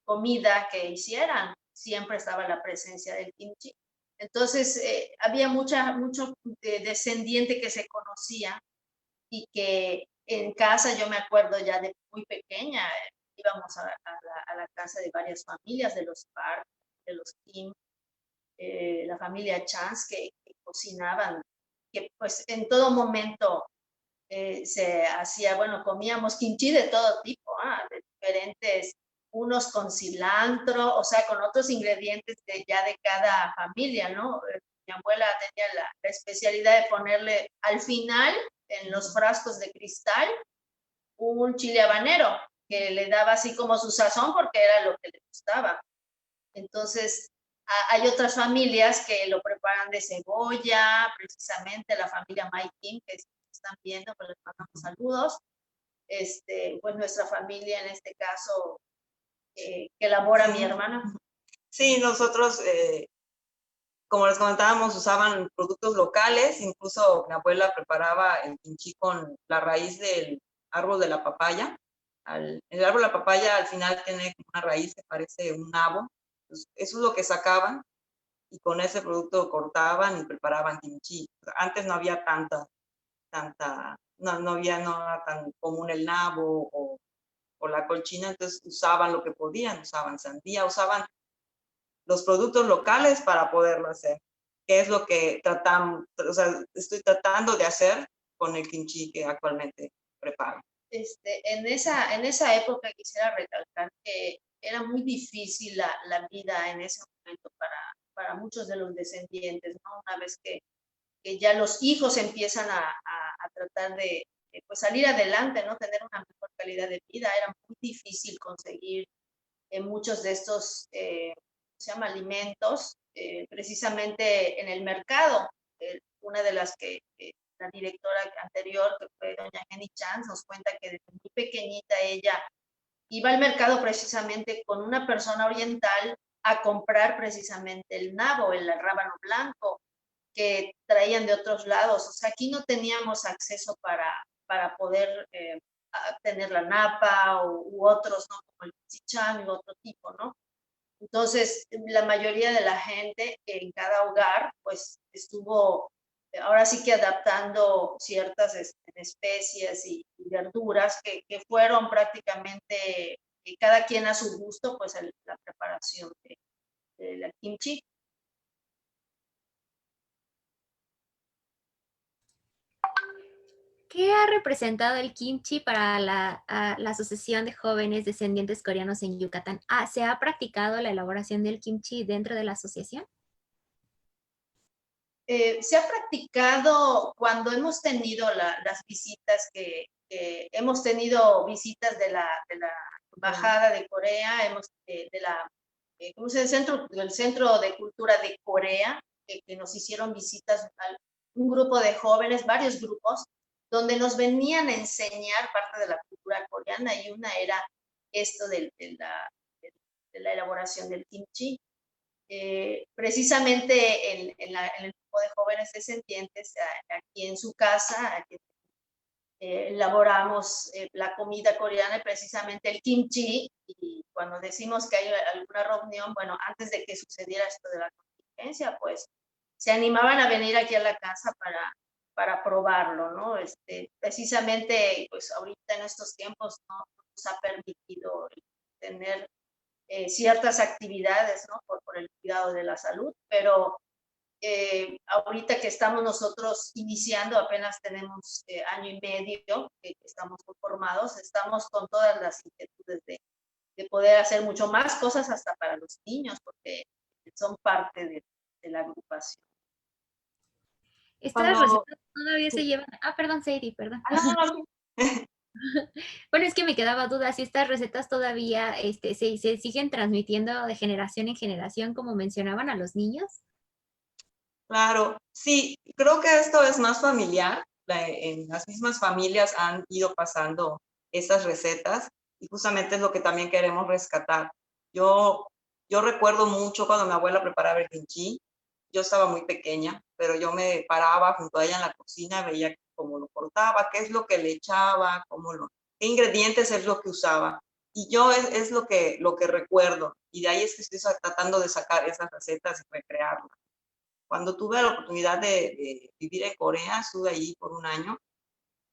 comida que hicieran, siempre estaba la presencia del kimchi. Entonces, había mucho descendiente que se conocía y que en casa, yo me acuerdo ya de muy pequeña, íbamos a la casa de varias familias, de los Park, de los Kim, la familia Chance, que cocinaban, que pues en todo momento se hacía, bueno, comíamos kimchi de todo tipo, de diferentes, unos con cilantro, o sea, con otros ingredientes ya de cada familia, ¿no? Mi abuela tenía la especialidad de ponerle al final, en los frascos de cristal, un chile habanero, que le daba así como su sazón porque era lo que le gustaba. Entonces, hay otras familias que lo preparan de cebolla, precisamente la familia Mai Kim, que están viendo, pues les mandamos saludos. Pues nuestra familia en este caso, que elabora mi hermana. Sí, nosotros, como les comentábamos, usaban productos locales, incluso mi abuela preparaba el kimchi con la raíz del árbol de la papaya, el árbol de la papaya al final tiene una raíz que parece un nabo. Entonces, eso es lo que sacaban y con ese producto cortaban y preparaban kimchi. Antes no había no era tan común el nabo o la colchina, entonces usaban lo que podían, usaban sandía, usaban los productos locales para poderlo hacer, que es lo que estoy tratando de hacer con el kimchi que actualmente preparo. En esa época quisiera recalcar que era muy difícil la vida en ese momento para muchos de los descendientes, ¿no? Una vez que ya los hijos empiezan a tratar de pues salir adelante, ¿no? Tener una mejor calidad de vida, era muy difícil conseguir muchos de estos, se llama alimentos, precisamente en el mercado. Una de las que la directora anterior, que fue doña Jenny Chance, nos cuenta que desde muy pequeñita ella iba al mercado precisamente con una persona oriental a comprar precisamente el nabo, el rábano blanco, que traían de otros lados. O sea, aquí no teníamos acceso para poder tener la napa u otros, ¿no? Como el chichán u otro tipo, ¿no? Entonces, la mayoría de la gente en cada hogar, pues, estuvo ahora sí que adaptando ciertas especies y verduras que fueron prácticamente cada quien a su gusto, pues, la preparación de la kimchi. ¿Qué ha representado el kimchi para la Asociación de Jóvenes Descendientes Coreanos en Yucatán? ¿Se ha practicado la elaboración del kimchi dentro de la asociación? Se ha practicado cuando hemos tenido las visitas hemos tenido visitas de la Embajada de Corea, ¿cómo se dice? Del Centro de Cultura de Corea, que nos hicieron visitas a un grupo de jóvenes, varios grupos, donde nos venían a enseñar parte de la cultura coreana, y una era esto de la elaboración del kimchi. Precisamente en el grupo de jóvenes descendientes, aquí en su casa, aquí, elaboramos la comida coreana, precisamente el kimchi, y cuando decimos que hay alguna reunión, bueno, antes de que sucediera esto de la contingencia, pues se animaban a venir aquí a la casa para probarlo, ¿no? Precisamente, pues ahorita en estos tiempos no nos ha permitido tener ciertas actividades, ¿no? Por el cuidado de la salud, pero ahorita que estamos nosotros iniciando, apenas tenemos año y medio que estamos formados, estamos con todas las inquietudes de poder hacer mucho más cosas hasta para los niños, porque son parte de la agrupación. Estas recetas todavía se llevan... perdón, Sadie, perdón. No. Bueno, es que me quedaba duda si estas recetas todavía se siguen transmitiendo de generación en generación, como mencionaban, a los niños. Claro, sí, creo que esto es más familiar. En las mismas familias han ido pasando estas recetas y justamente es lo que también queremos rescatar. Yo recuerdo mucho cuando mi abuela preparaba el kimchi. Yo estaba muy pequeña, pero yo me paraba junto a ella en la cocina, veía cómo lo cortaba, qué es lo que le echaba, qué ingredientes es lo que usaba. Y yo es lo que recuerdo. Y de ahí es que estoy tratando de sacar esas recetas y recrearlas. Cuando tuve la oportunidad de vivir en Corea, estuve allí por un año,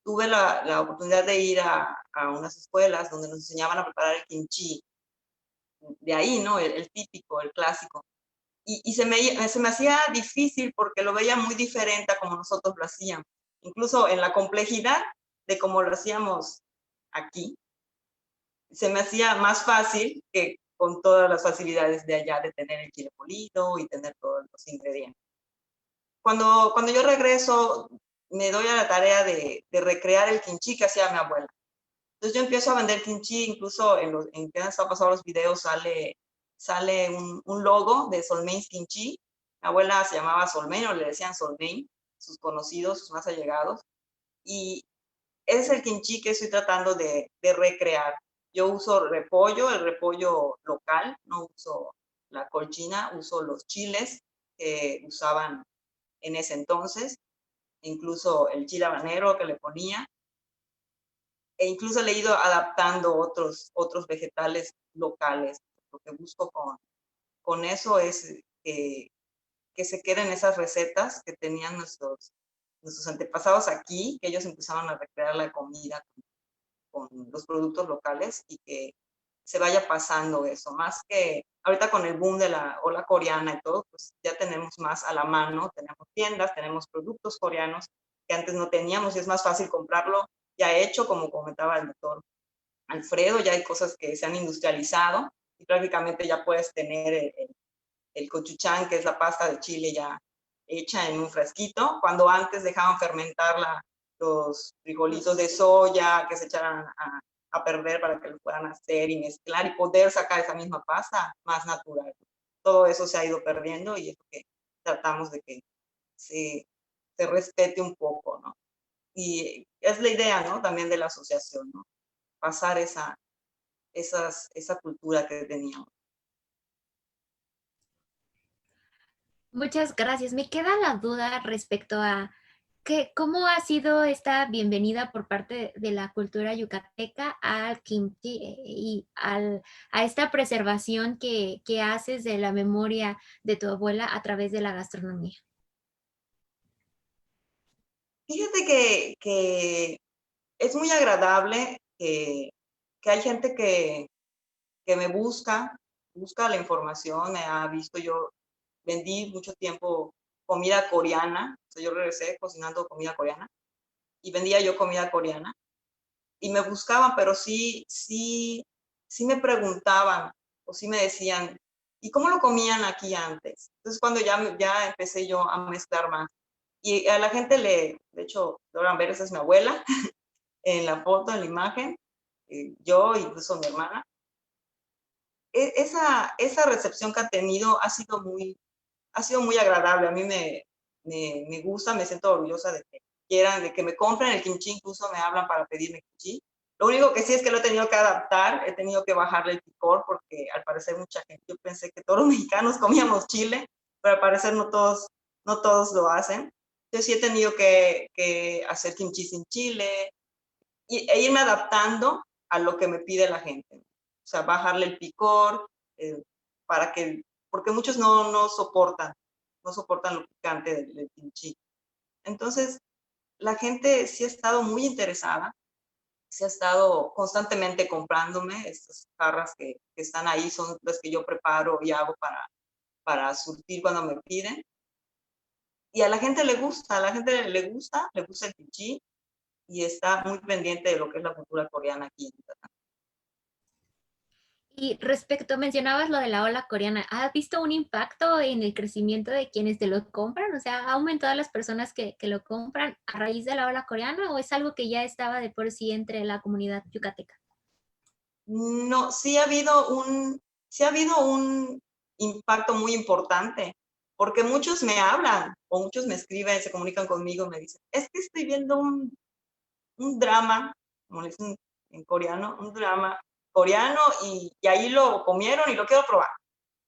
tuve la oportunidad de ir a unas escuelas donde nos enseñaban a preparar el kimchi. De ahí, ¿no? El típico, el clásico. Y se me hacía difícil porque lo veía muy diferente a como nosotros lo hacíamos. Incluso en la complejidad de cómo lo hacíamos aquí, se me hacía más fácil que con todas las facilidades de allá, de tener el chile molido y tener todos los ingredientes. Cuando yo regreso, me doy a la tarea de recrear el kimchi que hacía mi abuela. Entonces yo empiezo a vender kimchi, incluso en que han estado pasando los videos sale un logo de Solmain's Kimchi. Mi abuela se llamaba Solmain, o le decían Solmain, sus conocidos, sus más allegados. Y es el kimchi que estoy tratando de recrear. Yo uso el repollo local, no uso la colchina, uso los chiles que usaban en ese entonces, incluso el chile habanero que le ponía. e incluso le he ido adaptando otros vegetales locales. Lo que busco con eso es que se queden esas recetas que tenían nuestros antepasados aquí, que ellos empezaron a recrear la comida con los productos locales y que se vaya pasando eso, más que ahorita con el boom de la ola coreana y todo, pues ya tenemos más a la mano, tenemos tiendas, tenemos productos coreanos que antes no teníamos y es más fácil comprarlo ya hecho, como comentaba el doctor Alfredo, ya hay cosas que se han industrializado y prácticamente ya puedes tener el gochujang, que es la pasta de chile ya hecha en un frasquito, cuando antes dejaban fermentar los frijolitos de soya que se echaran a perder para que lo puedan hacer y mezclar y poder sacar esa misma pasta más natural. Todo eso se ha ido perdiendo y es lo que tratamos de que se respete un poco, ¿no? Y es la idea, ¿no? También de la asociación, ¿no? Pasar esa cultura que teníamos. Muchas gracias. Me queda la duda respecto a cómo ha sido esta bienvenida por parte de la cultura yucateca al kimchi y a esta preservación que haces de la memoria de tu abuela a través de la gastronomía. Fíjate que es muy agradable que hay gente que me busca la información, me ha visto, yo vendí mucho tiempo comida coreana, o sea, yo regresé cocinando comida coreana y vendía yo comida coreana y me buscaban, pero sí me preguntaban o sí me decían, ¿y cómo lo comían aquí antes? Entonces cuando ya empecé yo a mezclar más y a la gente de hecho, logran ver, esa es mi abuela en la foto, en la imagen, yo, incluso mi hermana. Esa recepción que ha tenido ha sido muy agradable. A mí me gusta, me siento orgullosa de que quieran, de que me compren el kimchi, incluso me hablan para pedirme kimchi. Lo único que sí es que lo he tenido que adaptar, he tenido que bajarle el picor porque al parecer mucha gente, yo pensé que todos los mexicanos comíamos chile, pero al parecer no todos lo hacen. Entonces sí he tenido que hacer kimchi sin chile e irme adaptando a lo que me pide la gente. O sea, bajarle el picor, porque muchos no soportan lo picante del kimchi. Entonces, la gente sí ha estado muy interesada, sí ha estado constantemente comprándome estas jarras que están ahí, son las que yo preparo y hago para surtir cuando me piden. Y a la gente le gusta, le gusta el kimchi y está muy pendiente de lo que es la cultura coreana aquí en Yucatán. Y respecto, mencionabas lo de la ola coreana, ¿has visto un impacto en el crecimiento de quienes te lo compran? O sea, ¿ha aumentado las personas que lo compran a raíz de la ola coreana o es algo que ya estaba de por sí entre la comunidad yucateca? No, sí ha habido un impacto muy importante, porque muchos me hablan o muchos me escriben, se comunican conmigo, me dicen, es que estoy viendo un drama, como le dicen en coreano, un drama coreano y ahí lo comieron y lo quiero probar.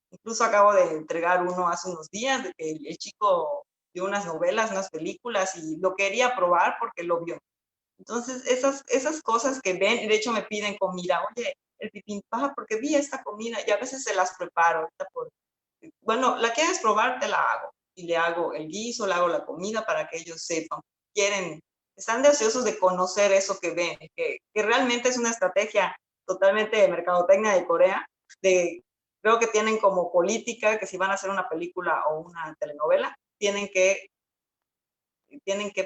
Incluso acabo de entregar uno hace unos días, de que el chico vio unas novelas, unas películas y lo quería probar porque lo vio. Entonces, esas cosas que ven, de hecho me piden comida, oye, el pipimpá, porque vi esta comida y a veces se las preparo. Bueno, ¿la quieres probar? Te la hago. Y le hago el guiso, le hago la comida para que ellos sepan. Están deseosos de conocer eso que ven, que realmente es una estrategia totalmente de mercadotecnia de Corea. Creo que tienen como política que si van a hacer una película o una telenovela, tienen que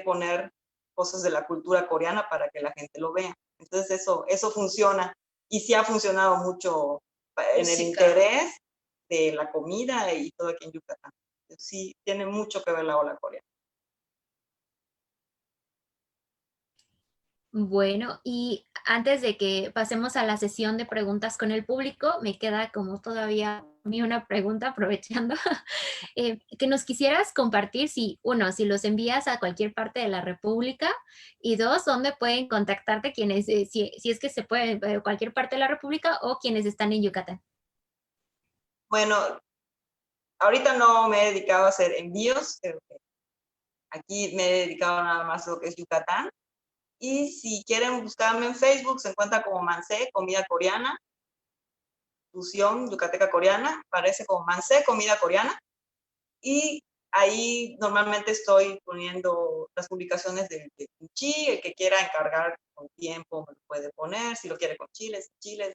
poner cosas de la cultura coreana para que la gente lo vea. Entonces eso funciona y sí ha funcionado mucho en el interés de la comida y todo aquí en Yucatán. Sí, tiene mucho que ver la ola coreana. Bueno, y antes de que pasemos a la sesión de preguntas con el público, me queda como todavía a mí una pregunta aprovechando que nos quisieras compartir si los envías a cualquier parte de la República y dos, dónde pueden contactarte quienes, si es que se puede, cualquier parte de la República o quienes están en Yucatán. Bueno, ahorita no me he dedicado a hacer envíos, aquí me he dedicado nada más a lo que es Yucatán. Y si quieren buscarme en Facebook, se encuentra como Mancé, comida coreana, fusión yucateca coreana, parece como Mancé, comida coreana. Y ahí normalmente estoy poniendo las publicaciones de kimchi. El que quiera encargar con tiempo me lo puede poner. Si lo quiere con chiles,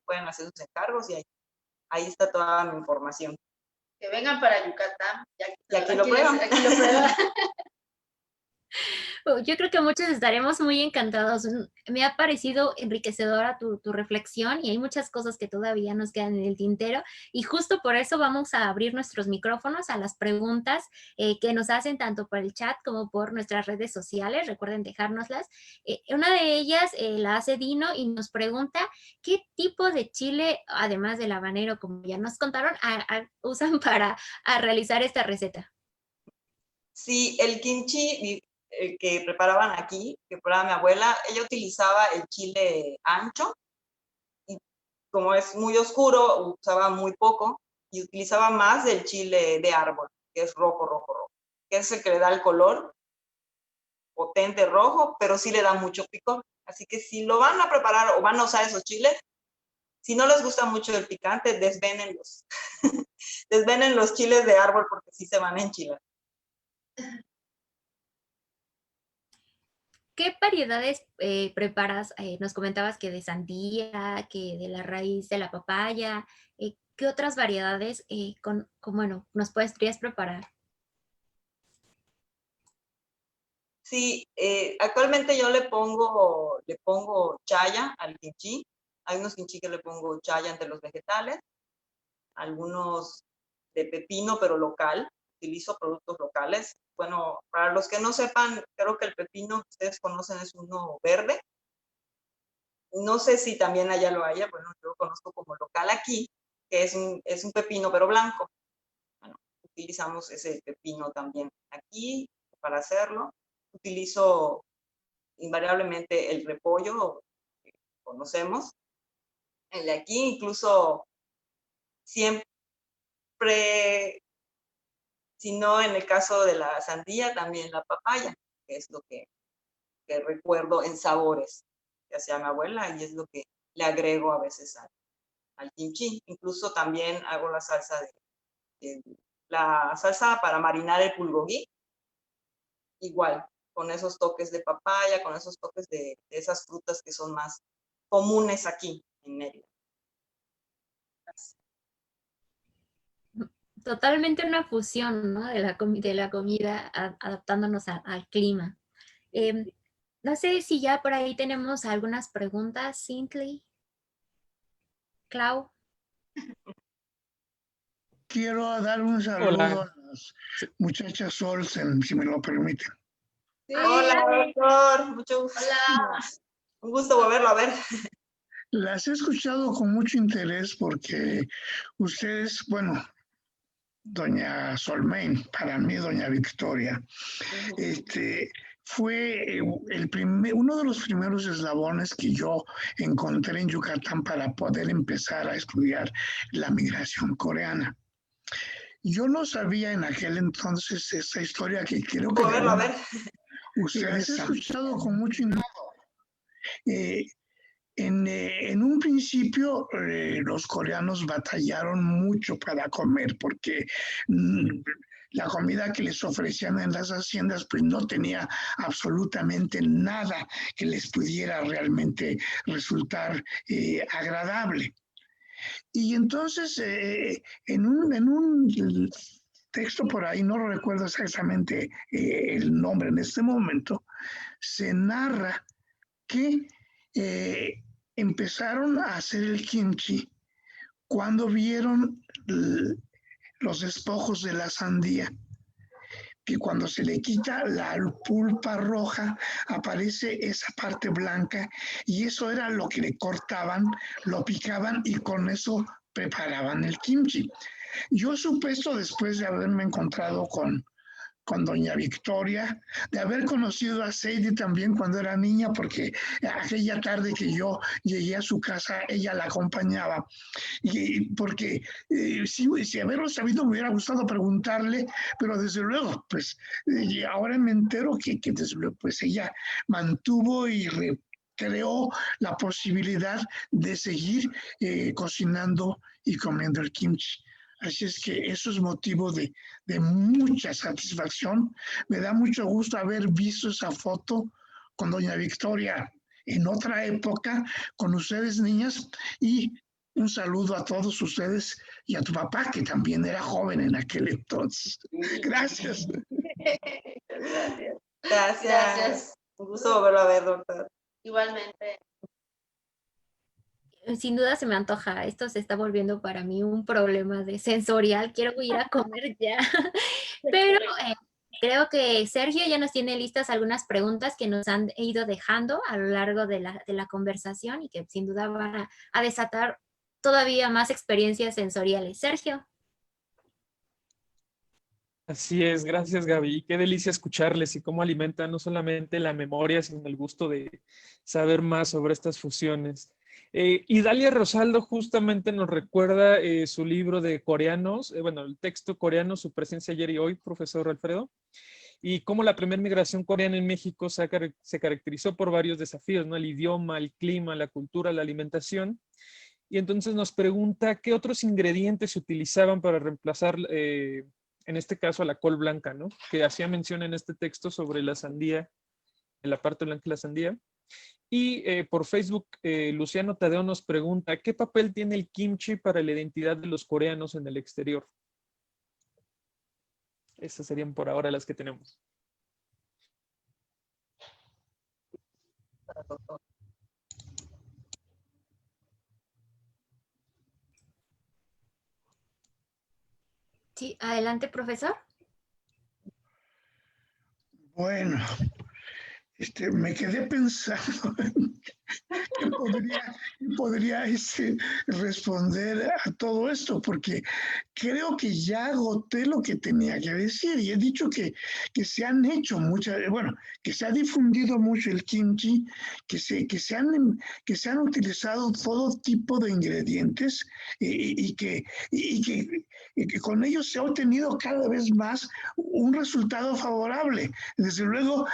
pueden hacer sus encargos y ahí está toda mi información. Que vengan para Yucatán. Y aquí lo prueban. Aquí lo prueban. Yo creo que muchos estaremos muy encantados. Me ha parecido enriquecedora tu reflexión y hay muchas cosas que todavía nos quedan en el tintero y justo por eso vamos a abrir nuestros micrófonos a las preguntas que nos hacen tanto por el chat como por nuestras redes sociales. Recuerden dejárnoslas. Una de ellas la hace Dino y nos pregunta ¿qué tipo de chile, además del habanero, como ya nos contaron, usan para realizar esta receta? Sí, el kimchi que preparaban aquí, que preparaba mi abuela, ella utilizaba el chile ancho y como es muy oscuro, usaba muy poco y utilizaba más del chile de árbol, que es rojo, que es el que le da el color potente rojo, pero sí le da mucho picor. Así que si lo van a preparar o van a usar esos chiles, si no les gusta mucho el picante, desvénenlos. Desvenen los chiles de árbol porque sí se van a enchilar. ¿Qué variedades preparas? Nos comentabas que de sandía, que de la raíz de la papaya. ¿Qué otras variedades bueno, nos podrías preparar? Sí, actualmente yo le pongo chaya al kimchi. Hay unos kimchi que le pongo chaya entre los vegetales, algunos de pepino, pero local. Utilizo productos locales. Bueno, para los que no sepan, creo que el pepino que ustedes conocen es uno verde. No sé si también allá lo haya, bueno, yo lo conozco como local aquí, que es un pepino, pero blanco. Bueno, utilizamos ese pepino también aquí para hacerlo. Utilizo invariablemente el repollo que conocemos. El de aquí, incluso siempre, si no en el caso de la sandía, también la papaya, que es lo que recuerdo en sabores que hacía mi abuela y es lo que le agrego a veces al kimchi. Incluso también hago la salsa la salsa para marinar el bulgogi, igual, con esos toques de papaya, con esos toques de esas frutas que son más comunes aquí en Mérida. Totalmente una fusión, ¿no? De la comida, adaptándonos al clima. No sé si ya por ahí tenemos algunas preguntas, Cintley, Clau. Quiero dar un saludo a las muchachas Olsen, si me lo permiten. Sí. Hola, doctor. Mucho gusto. Hola. Un gusto volverlo a ver. Las he escuchado con mucho interés porque ustedes, bueno, doña Solmain, para mí doña Victoria, fue uno de los primeros eslabones que yo encontré en Yucatán para poder empezar a estudiar la migración coreana. Yo no sabía en aquel entonces esa historia que creo que volverlo a ver. Ustedes han escuchado con mucho interés. En un principio los coreanos batallaron mucho para comer porque la comida que les ofrecían en las haciendas pues no tenía absolutamente nada que les pudiera realmente resultar agradable. Y entonces en un texto por ahí, no recuerdo exactamente el nombre en este momento, se narra que empezaron a hacer el kimchi cuando vieron los despojos de la sandía, que cuando se le quita la pulpa roja aparece esa parte blanca y eso era lo que le cortaban, lo picaban y con eso preparaban el kimchi. Yo supe esto después de haberme encontrado con con doña Victoria, de haber conocido a Sadie también cuando era niña, porque aquella tarde que yo llegué a su casa, ella la acompañaba. Y porque si haberlo sabido me hubiera gustado preguntarle, pero desde luego, pues ahora me entero que desde luego, pues ella mantuvo y creó la posibilidad de seguir cocinando y comiendo el kimchi. Así es que eso es motivo de mucha satisfacción. Me da mucho gusto haber visto esa foto con doña Victoria en otra época, con ustedes niñas, y un saludo a todos ustedes y a tu papá, que también era joven en aquel entonces. Gracias. Gracias. Gracias. Un gusto volverlo a ver, doctor. Igualmente. Sin duda se me antoja. Esto se está volviendo para mí un problema de sensorial. Quiero ir a comer ya. Pero creo que Sergio ya nos tiene listas algunas preguntas que nos han ido dejando a lo largo de la conversación y que sin duda van a desatar todavía más experiencias sensoriales. Sergio. Así es, gracias Gaby. Qué delicia escucharles y cómo alimentan no solamente la memoria, sino el gusto de saber más sobre estas fusiones. Y Dalia Rosaldo justamente nos recuerda su libro de coreanos, bueno, el texto coreano, Su presencia ayer y hoy, profesor Alfredo, y cómo la primera migración coreana en México se caracterizó por varios desafíos, ¿no? El idioma, el clima, la cultura, la alimentación. Y entonces nos pregunta qué otros ingredientes se utilizaban para reemplazar, en este caso, a la col blanca, ¿no? Que hacía mención en este texto sobre la sandía, en la parte blanca de la sandía. Y por Facebook, Luciano Tadeo nos pregunta, ¿qué papel tiene el kimchi para la identidad de los coreanos en el exterior? Estas serían por ahora las que tenemos. Sí, adelante, profesor. Bueno, me quedé pensando que podría responder a todo esto, porque creo que ya agoté lo que tenía que decir y he dicho que se han hecho muchas, bueno, que se ha difundido mucho el kimchi, que se han utilizado todo tipo de ingredientes y que con ellos se ha obtenido cada vez más un resultado favorable. Desde luego,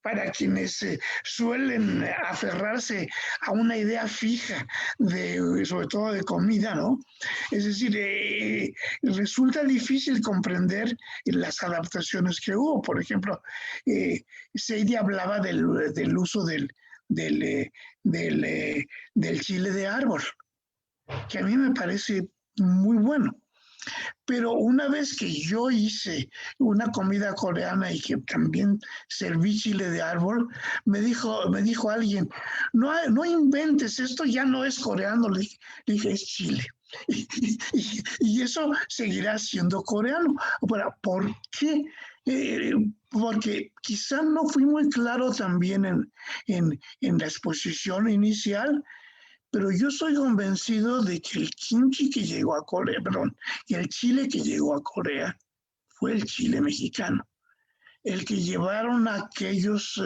para quienes suelen aferrarse a una idea fija, sobre todo de comida, ¿no? Es decir, resulta difícil comprender las adaptaciones que hubo. Por ejemplo, Sadie hablaba del uso del chile de árbol, que a mí me parece muy bueno. Pero una vez que yo hice una comida coreana y que también serví chile de árbol, me dijo alguien, no inventes, esto ya no es coreano. Le dije, es chile. Y eso seguirá siendo coreano. Ahora, ¿por qué? Porque quizá no fui muy claro también en la exposición inicial, pero yo soy convencido de que el kimchi que llegó a Corea, perdón, y el chile que llegó a Corea fue el chile mexicano, el que llevaron a aquellos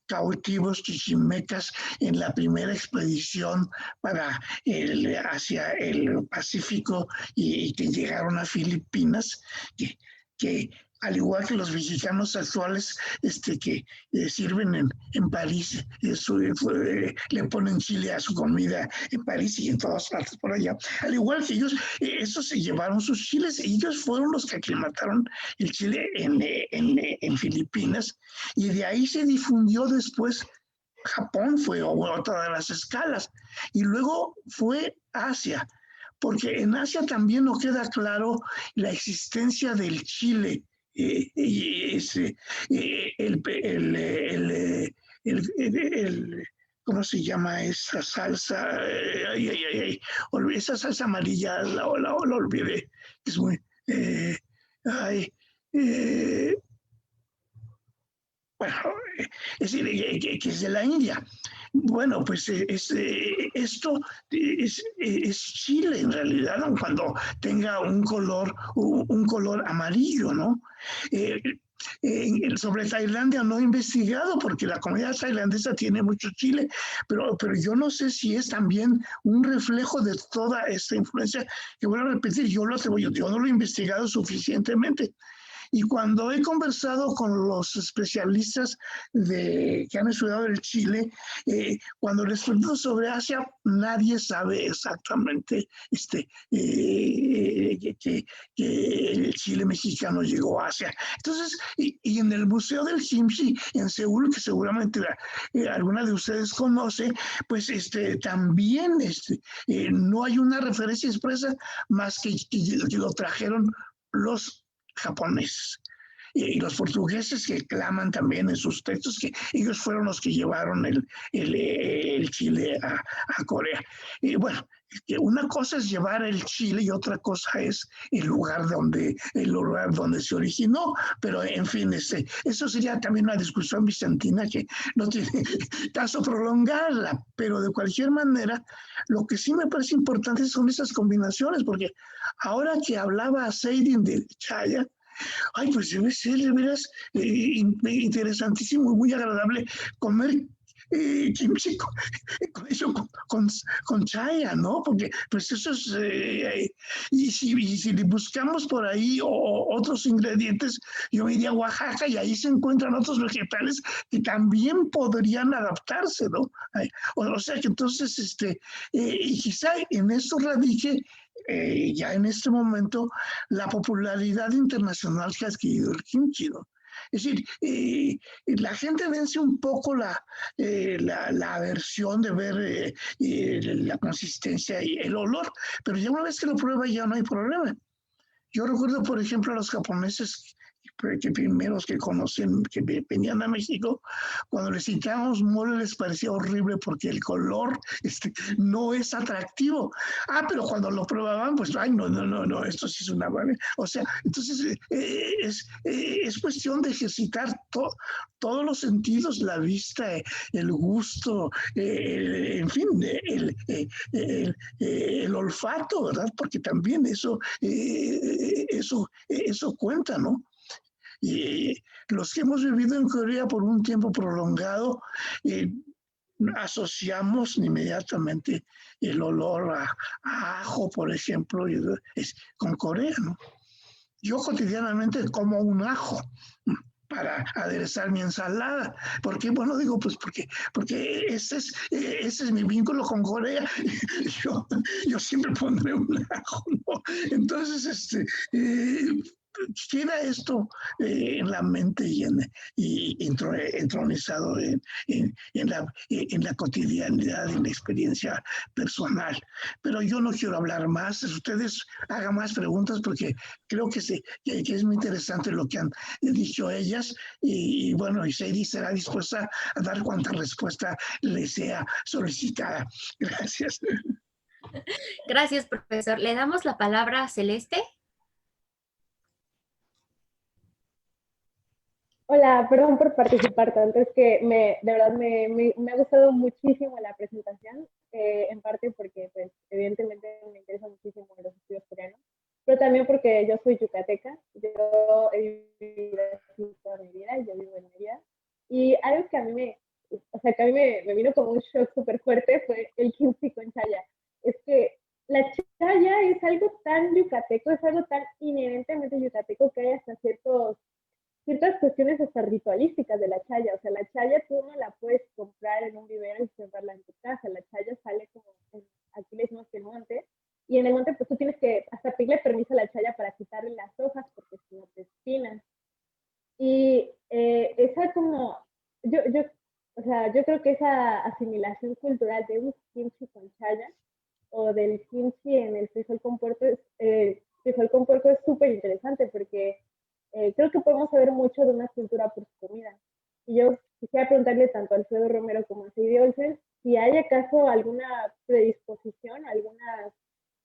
cautivos chichimecas en la primera expedición hacia el Pacífico y que llegaron a Filipinas, que al igual que los mexicanos actuales que sirven en París, le ponen chile a su comida en París y en todas partes por allá. Al igual que ellos, esos se llevaron sus chiles y ellos fueron los que aclimataron el chile en Filipinas y de ahí se difundió después. Japón fue otra de las escalas y luego fue Asia, porque en Asia también no queda claro la existencia del chile. ¿Cómo se llama esa salsa? Esa salsa amarilla la olvidé. Es muy... bueno, es decir, que es de la India. Bueno, pues esto es Chile en realidad, aun cuando tenga un color amarillo, ¿no? Eh, sobre Tailandia no he investigado porque la comunidad tailandesa tiene mucho chile, pero yo no sé si es también un reflejo de toda esta influencia que voy a repetir, yo no lo he investigado suficientemente. Y cuando he conversado con los especialistas que han estudiado el Chile, cuando les pregunto sobre Asia, nadie sabe exactamente que el Chile mexicano llegó a Asia. Entonces, y en el Museo del Kimchi en Seúl, que seguramente alguna de ustedes conoce, pues también no hay una referencia expresa más que lo trajeron los japoneses y los portugueses que claman también en sus textos que ellos fueron los que llevaron el Chile a Corea. Y bueno, una cosa es llevar el Chile y otra cosa es el lugar donde se originó, pero en fin, eso sería también una discusión bizantina que no tiene caso prolongarla, pero de cualquier manera, lo que sí me parece importante son esas combinaciones, porque ahora que hablaba Seidin de Chaya, ay, pues debe ser de veras interesantísimo y muy agradable comer kimchi con chaya, ¿no? Porque pues eso es, y si buscamos por ahí otros ingredientes, yo me iría a Oaxaca y ahí se encuentran otros vegetales que también podrían adaptarse, ¿no? O sea que entonces, y quizá en esto radique ya en este momento la popularidad internacional que ha adquirido el kimchi, ¿no? Es decir, la gente vence un poco la aversión de ver la consistencia y el olor, pero ya una vez que lo prueba ya no hay problema. Yo recuerdo, por ejemplo, a los japoneses que primeros que conocen, que venían a México, cuando les citábamos mole les parecía horrible porque el color no es atractivo. Ah, pero cuando lo probaban, pues, ay, no, esto sí es una barbaridad. O sea, entonces es cuestión de ejercitar todos los sentidos, la vista, el gusto, en fin, el olfato, ¿verdad? Porque también eso cuenta, ¿no? Y los que hemos vivido en Corea por un tiempo prolongado, asociamos inmediatamente el olor a ajo, por ejemplo, con Corea, ¿no? Yo cotidianamente como un ajo para aderezar mi ensalada. ¿Por qué? Bueno, digo, pues porque ese es mi vínculo con Corea. Yo siempre pondré un ajo, ¿no? Entonces, queda esto en la mente y entronizado en la cotidianidad, en la experiencia personal. Pero yo no quiero hablar más. Ustedes hagan más preguntas porque creo que es muy interesante lo que han dicho ellas y bueno, y Sadie será dispuesta a dar cuanta respuesta le sea solicitada. Gracias. Gracias, profesor. Le damos la palabra a Celeste. Hola, perdón por participar tanto, es que de verdad me ha gustado muchísimo la presentación, en parte porque pues evidentemente me interesa muchísimo los estudios coreanos, pero también porque yo soy yucateca, yo he vivido aquí toda mi vida, yo vivo en Mérida, y algo que a mí me vino como un shock súper fuerte fue el kimchi con chaya. Es que la chaya es algo tan yucateco, es algo tan inherentemente yucateco que hay hasta ciertas cuestiones hasta ritualísticas de la chaya. O sea, la chaya tú no la puedes comprar en un vivero y sembrarla en tu casa. La chaya sale como, aquí le decimos que en monte, y en el monte pues tú tienes que hasta pedirle permiso a la chaya para quitarle las hojas porque si no te espinan. Y esa como, o sea, yo creo que esa asimilación cultural de un kimchi con chaya o del kimchi en el frijol con puerco es súper interesante porque creo que podemos saber mucho de una cultura por su comida. Y yo quisiera preguntarle tanto a Alfredo Romero como a Sadie Olsen si hay acaso alguna predisposición, algunas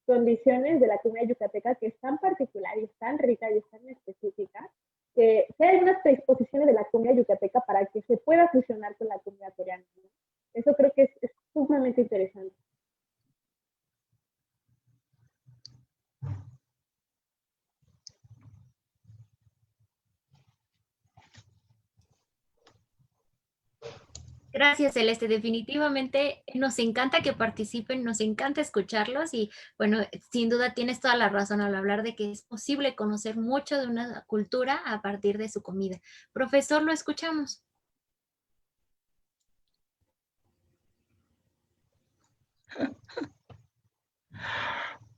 condiciones de la comida yucateca que es tan particular y es tan rica y es tan específica que hay algunas predisposiciones de la comida yucateca para que se pueda fusionar con la comida coreana, ¿no? Eso creo que es sumamente interesante. Gracias, Celeste. Definitivamente nos encanta que participen, nos encanta escucharlos y bueno, sin duda tienes toda la razón al hablar de que es posible conocer mucho de una cultura a partir de su comida. Profesor, lo escuchamos.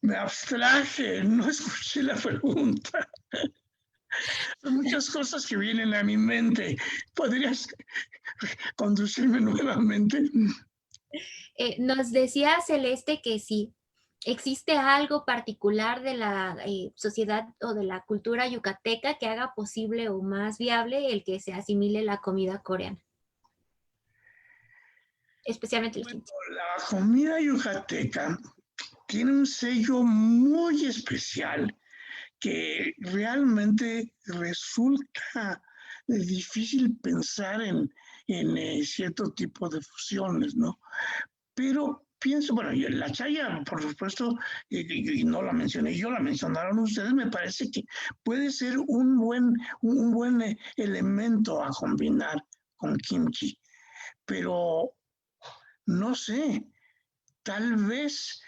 Me abstraje, no escuché la pregunta. Son muchas cosas que vienen a mi mente. ¿Podrías conducirme nuevamente? Nos decía Celeste que sí, existe algo particular de la sociedad o de la cultura yucateca que haga posible o más viable el que se asimile la comida coreana. Especialmente el kimchi. La comida yucateca tiene un sello muy especial que realmente resulta difícil pensar en cierto tipo de fusiones, ¿no? Pero pienso, bueno, y la chaya, por supuesto, y no la mencioné yo, la mencionaron ustedes, me parece que puede ser un buen elemento a combinar con kimchi, pero no sé, tal vez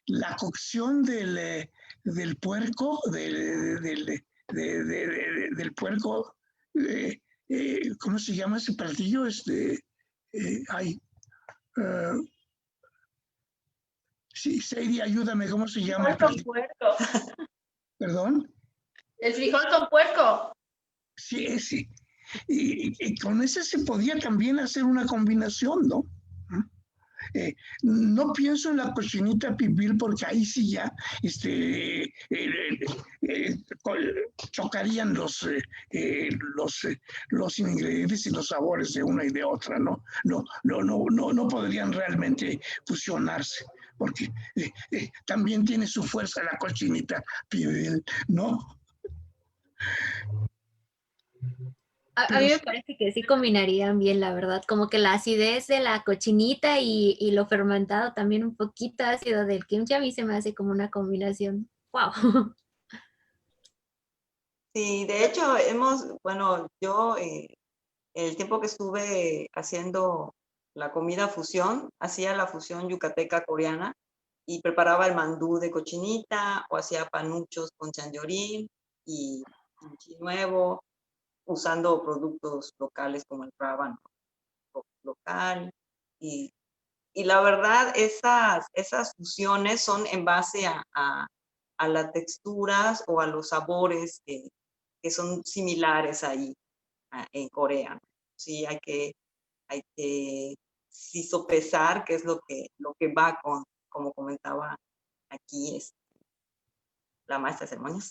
la cocción del puerco, del puerco, ¿cómo se llama ese platillo? Sí, Sadie, ayúdame, ¿cómo se llama el Frijol con platillo? puerco. ¿Perdón? El frijol con puerco. Sí, sí. Y con ese se podía también hacer una combinación, ¿no? No pienso en la cochinita pibil porque ahí sí ya chocarían los ingredientes y los sabores de una y de otra, ¿no? No podrían realmente fusionarse porque también tiene su fuerza la cochinita pibil, ¿no? A mí me parece que sí combinarían bien, la verdad, como que la acidez de la cochinita y lo fermentado también un poquito ácido del kimchi a mí se me hace como una combinación. ¡Wow! Sí, de hecho, bueno, yo el tiempo que estuve haciendo la comida fusión, hacía la fusión yucateca coreana y preparaba el mandú de cochinita o hacía panuchos con chanyorín y kimchi nuevo, usando productos locales como el rábano local. Y la verdad, esas fusiones son en base a las texturas o a los sabores que son similares ahí en Corea. Sí, hay que sí sopesar qué es lo que va con, como comentaba aquí la maestra de ceremonias,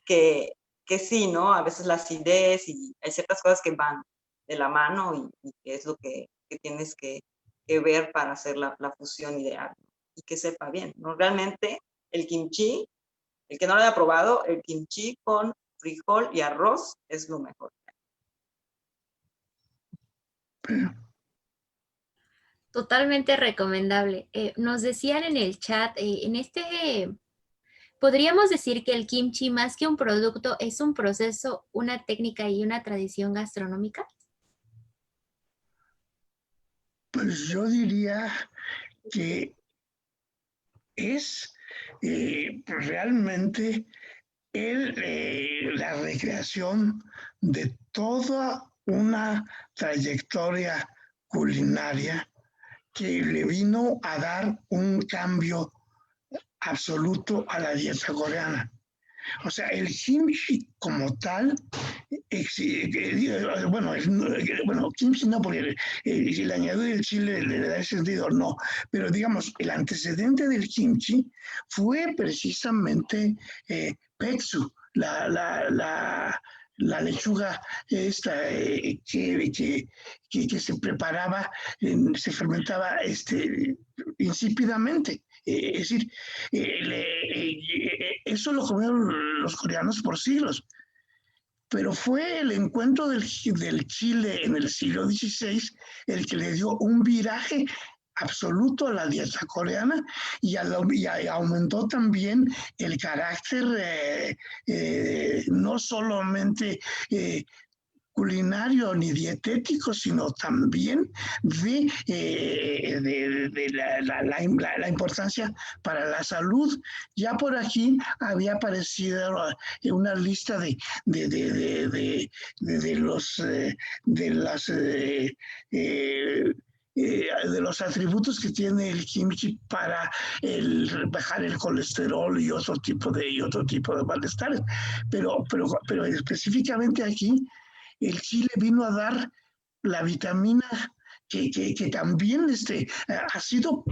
que sí, ¿no? A veces la acidez y hay ciertas cosas que van de la mano y que es lo que tienes que ver para hacer la fusión ideal, ¿no? Y que sepa bien, ¿no? Realmente el kimchi, el que no lo haya probado, el kimchi con frijol y arroz es lo mejor. Totalmente recomendable. Nos decían en el chat, podríamos decir que el kimchi más que un producto es un proceso, una técnica y una tradición gastronómica. Pues yo diría que es realmente la recreación de toda una trayectoria culinaria que le vino a dar un cambio absoluto a la dieta coreana. O sea, el kimchi como tal, bueno, kimchi no, porque si le añado el chile le da ese sentido, no. Pero digamos, el antecedente del kimchi fue precisamente peksu, la lechuga esta que se preparaba, se fermentaba insípidamente. Es decir, eso lo comieron los coreanos por siglos. Pero fue el encuentro del Chile en el siglo XVI el que le dio un viraje absoluto a la dieta coreana y aumentó también el carácter no solamente culinario ni dietético, sino también de la importancia para la salud. Ya por aquí había aparecido una lista de los atributos que tiene el kimchi para bajar el colesterol y otro tipo de malestares. Pero específicamente aquí, el chile vino a dar la vitamina que también ha sido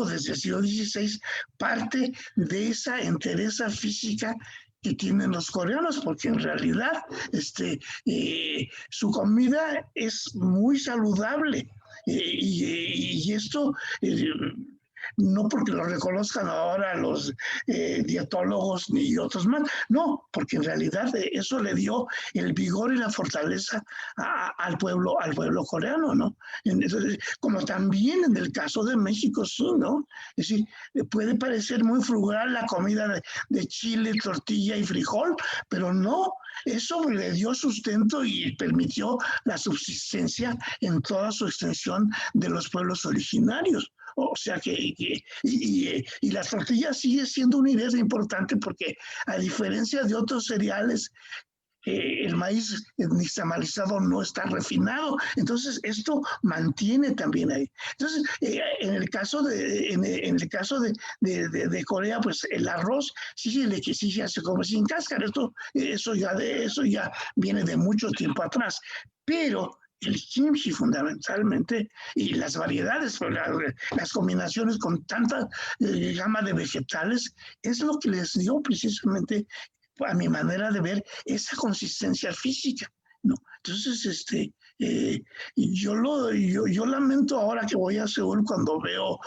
desde el siglo XVI parte de esa entereza física que tienen los coreanos, porque en realidad su comida es muy saludable. Y esto no porque lo reconozcan ahora los dietólogos ni otros más, no, porque en realidad eso le dio el vigor y la fortaleza al pueblo coreano, ¿no? Entonces, como también en el caso de México, sí, ¿no? Es decir, puede parecer muy frugal la comida de chile, tortilla y frijol, pero no, eso le dio sustento y permitió la subsistencia en toda su extensión de los pueblos originarios. O sea y la tortilla sigue siendo una idea importante porque a diferencia de otros cereales, el maíz nixtamalizado no está refinado, entonces esto mantiene también ahí. Entonces, en el caso de Corea, pues el arroz sí se come sin cáscara, eso ya viene de mucho tiempo atrás, pero el kimchi fundamentalmente y las variedades, las combinaciones con tanta gama de vegetales, es lo que les dio precisamente, a mi manera de ver, esa consistencia física, ¿no? Entonces, yo lamento ahora que voy a Seúl cuando veo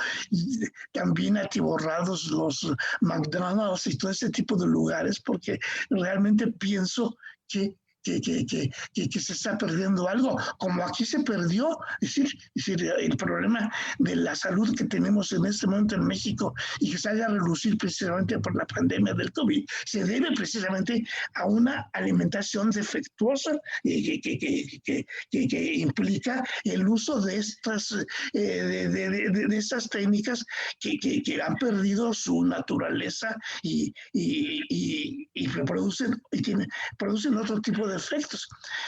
también atiborrados los McDonald's y todo ese tipo de lugares, porque realmente pienso que se está perdiendo algo, como aquí se perdió, es decir, el problema de la salud que tenemos en este momento en México y que sale a relucir precisamente por la pandemia del COVID, se debe precisamente a una alimentación defectuosa que implica el uso de estas técnicas que han perdido su naturaleza y producen otro tipo de efectos.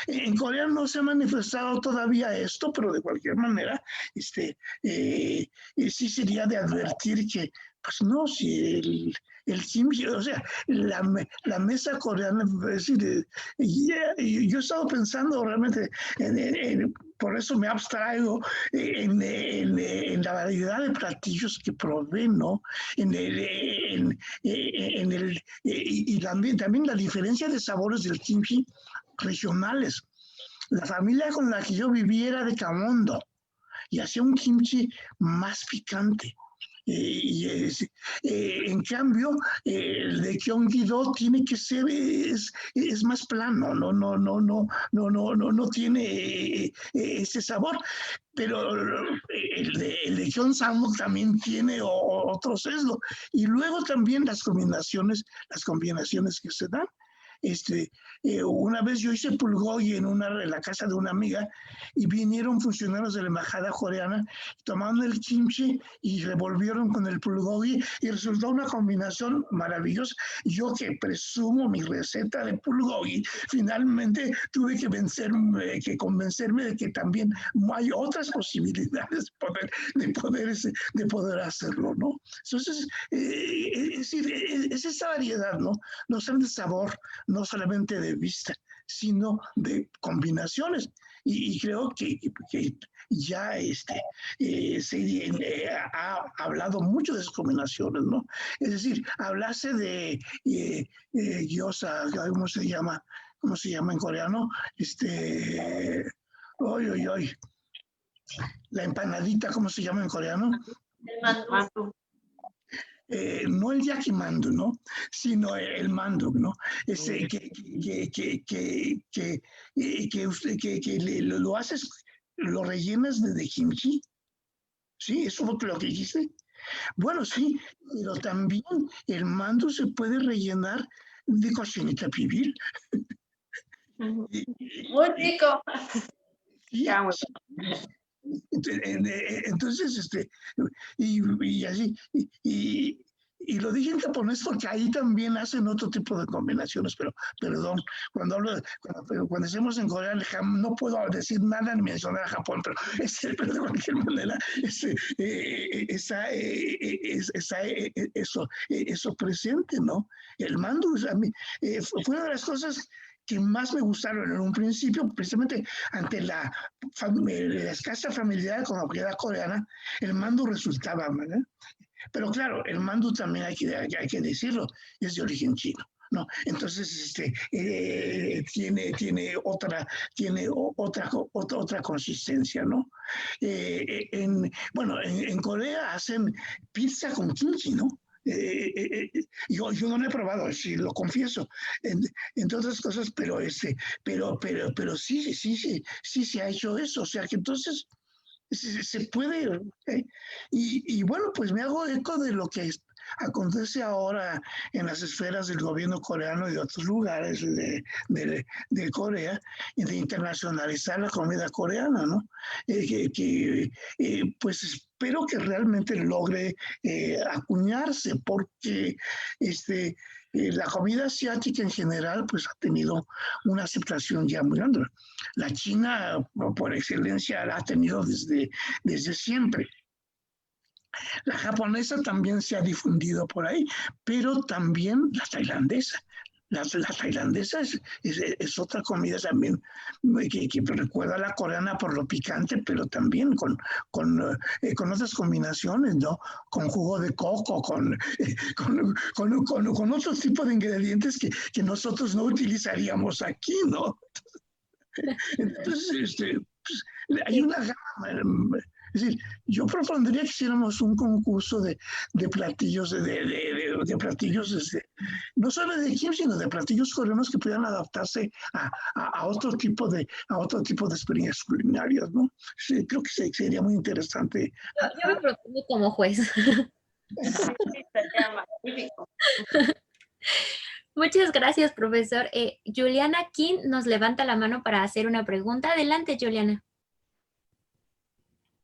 En Corea no se ha manifestado todavía esto, pero de cualquier manera, sí sería de advertir que, pues no, si el kimchi, o sea, la mesa coreana, es decir, yo he estado pensando realmente por eso me abstraigo en la variedad de platillos que proveen, ¿no? Y también la diferencia de sabores del kimchi regionales. La familia con la que yo vivía era de Kamondo y hacía un kimchi más picante. En cambio, el de Gyeonggi-do tiene que ser, es más plano, no tiene ese sabor. Pero el de Gyeongsangbuk también tiene otro sesgo. Y luego también las combinaciones que se dan. Una vez yo hice pulgogi en la casa de una amiga y vinieron funcionarios de la embajada coreana, tomaron el kimchi y revolvieron con el pulgogi y resultó una combinación maravillosa. Yo que presumo mi receta de pulgogi, finalmente tuve que convencerme de que también hay otras posibilidades de poder hacerlo, ¿no? Entonces, es esa variedad, ¿no? No solamente de sabor, no solamente de vista, sino de combinaciones. Y creo que ya se ha hablado mucho de esas combinaciones, ¿no? Es decir, hablase de gyoza, ¿cómo se llama? ¿Cómo se llama en coreano? La empanadita, ¿cómo se llama en coreano? El mandú. No el yakimandu, ¿no? Sino el mandu, ¿no? Ese lo haces, lo rellenas de kimchi. Sí, eso es lo que dijiste. Bueno, sí, pero también el mandu se puede rellenar de cochinita pibil. Muy rico. Sí, entonces, y así, y lo dije en japonés porque ahí también hacen otro tipo de combinaciones, pero perdón, cuando decimos en coreano, no puedo decir nada ni mencionar a Japón, pero de cualquier manera, eso presente, ¿no? El mando, a mí, fue una de las cosas que más me gustaron en un principio, precisamente ante la escasa familiaridad con la comunidad coreana, el mando resultaba, ¿verdad? Pero claro, el mando también hay que decirlo, es de origen chino. ¿No? Entonces, tiene otra consistencia, ¿no? En Corea hacen pizza con kimchi, ¿no? Yo no lo he probado, sí, lo confieso, entre otras cosas, pero sí se ha hecho eso, o sea que entonces se puede, y bueno, pues me hago eco de lo que acontece ahora en las esferas del gobierno coreano y de otros lugares de Corea, y de internacionalizar la comida coreana, ¿no? Pues espero que realmente logre acuñarse, porque la comida asiática en general pues ha tenido una aceptación ya muy grande. La China, por excelencia, la ha tenido desde siempre. La japonesa también se ha difundido por ahí, pero también la tailandesa. La tailandesa es otra comida también que recuerda a la coreana por lo picante, pero también con otras combinaciones, ¿no? Con jugo de coco, con otro tipo de ingredientes que nosotros no utilizaríamos aquí, ¿no? Entonces, pues, hay una gama. Es decir, yo propondría que hiciéramos un concurso de platillos, de platillos, no solo de kimchi, sino de platillos coreanos que puedan adaptarse a otro tipo de experiencias culinarias, ¿no? Sí, creo que sería muy interesante. Yo me propongo como juez. Magnífico. Muchas gracias, profesor. Juliana King nos levanta la mano para hacer una pregunta. Adelante, Juliana.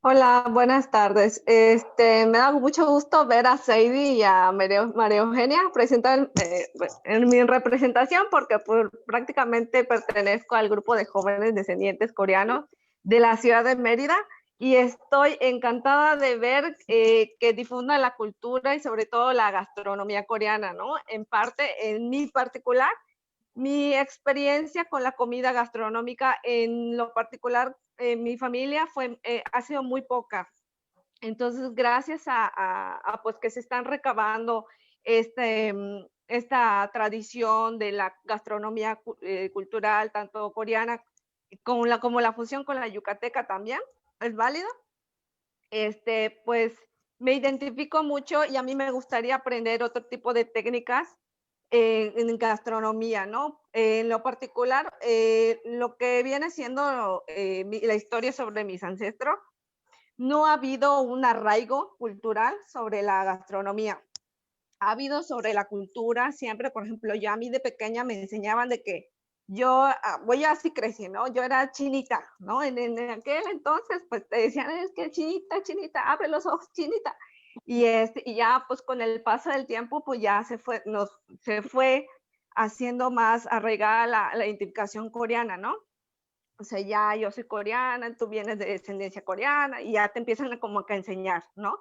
Hola, buenas tardes. Me da mucho gusto ver a Seidi y a María Eugenia presentar en mi representación, porque prácticamente pertenezco al grupo de jóvenes descendientes coreanos de la ciudad de Mérida, y estoy encantada de ver que difundan la cultura y sobre todo la gastronomía coreana, ¿no? En mi particular, mi experiencia con la comida gastronómica en lo particular en mi familia ha sido muy poca. Entonces, gracias a pues que se están recabando esta tradición de la gastronomía cultural, tanto coreana como la fusión con la yucateca también, es válida. Pues me identifico mucho y a mí me gustaría aprender otro tipo de técnicas en gastronomía, ¿no? En lo particular, lo que viene siendo la historia sobre mis ancestros, no ha habido un arraigo cultural sobre la gastronomía. Ha habido sobre la cultura, siempre, por ejemplo, yo a mí de pequeña me enseñaban de que yo así crecí, ¿no? Yo era chinita, ¿no? En aquel entonces, pues te decían, es que chinita, abre los ojos, chinita. Y ya pues con el paso del tiempo pues ya se fue haciendo más arraigada la identificación coreana, ¿no? O sea, ya yo soy coreana, tú vienes de descendencia coreana y ya te empiezan a enseñar, ¿no?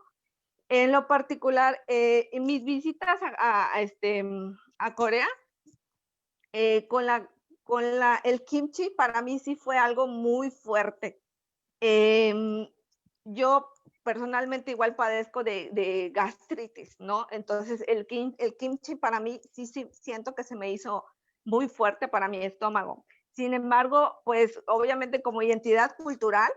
En lo particular, en mis visitas a Corea, el kimchi para mí sí fue algo muy fuerte. Yo personalmente igual padezco de gastritis, ¿no? Entonces el kimchi para mí sí siento que se me hizo muy fuerte para mi estómago. Sin embargo, pues obviamente como identidad cultural,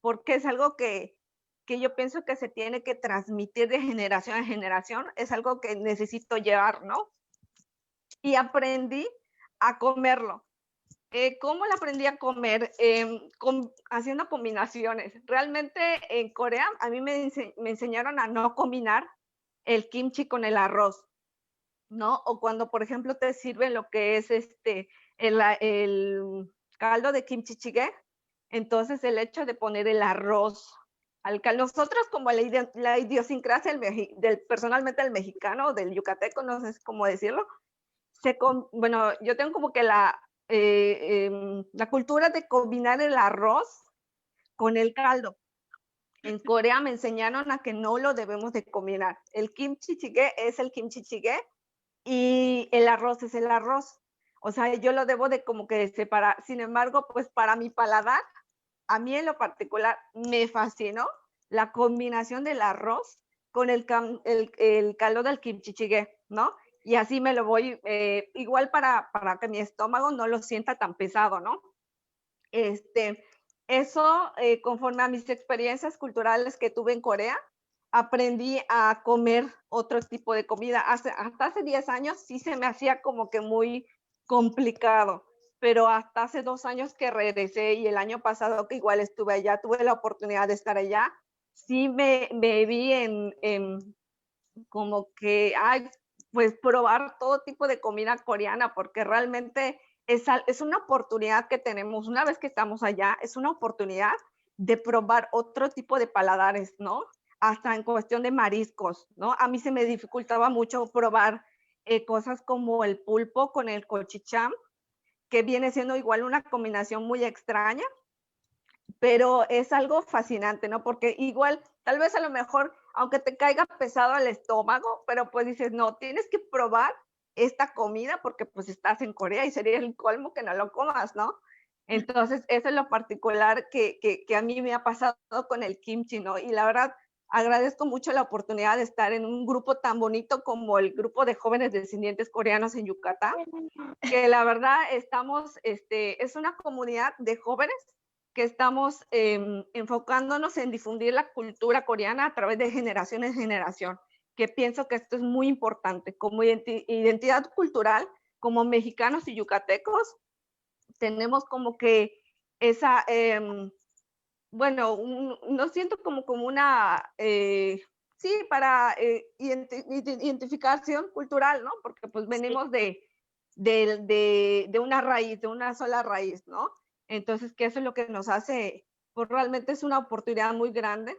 porque es algo que que yo pienso que se tiene que transmitir de generación en generación, es algo que necesito llevar, ¿no? Y aprendí a comerlo. ¿Cómo lo aprendí a comer? Haciendo combinaciones. Realmente en Corea a mí me enseñaron a no combinar el kimchi con el arroz, ¿no? O cuando, por ejemplo, te sirven lo que es el caldo de kimchi jjigae, entonces el hecho de poner el arroz al caldo, nosotros como la idiosincrasia personalmente del mexicano, del yucateco, no sé cómo decirlo, bueno, yo tengo como que la cultura de combinar el arroz con el caldo. En Corea me enseñaron a que no lo debemos de combinar. El kimchi jjigae es el kimchi jjigae y el arroz es el arroz. O sea, yo lo debo de como que separar. Sin embargo, pues para mi paladar, a mí en lo particular me fascinó la combinación del arroz con el caldo del kimchi jjigae, ¿no? Y así me lo voy, igual para que mi estómago no lo sienta tan pesado, ¿no? Eso, conforme a mis experiencias culturales que tuve en Corea, aprendí a comer otro tipo de comida. Hasta hace 10 años sí se me hacía como que muy complicado, pero hasta hace 2 años que regresé y el año pasado que igual estuve allá, tuve la oportunidad de estar allá, sí me vi en como que, ay, pues probar todo tipo de comida coreana, porque realmente es una oportunidad que tenemos una vez que estamos allá, es una oportunidad de probar otro tipo de paladares, ¿no? Hasta en cuestión de mariscos, ¿no? A mí se me dificultaba mucho probar cosas como el pulpo con el cochicham, que viene siendo igual una combinación muy extraña, pero es algo fascinante, ¿no? Porque igual, tal vez a lo mejor, aunque te caiga pesado el estómago, pero pues dices, no, tienes que probar esta comida porque pues estás en Corea y sería el colmo que no lo comas, ¿no? Entonces, eso es lo particular que a mí me ha pasado con el kimchi, ¿no? Y la verdad, agradezco mucho la oportunidad de estar en un grupo tan bonito como el grupo de jóvenes descendientes coreanos en Yucatán, que la verdad es una comunidad de jóvenes que estamos enfocándonos en difundir la cultura coreana a través de generación en generación, que pienso que esto es muy importante. Como identidad cultural, como mexicanos y yucatecos, tenemos como que esa, bueno, no siento como una, sí, para identificación cultural, ¿no? Porque pues venimos de una raíz, de una sola raíz, ¿no? Entonces, que eso es lo que nos hace, pues realmente es una oportunidad muy grande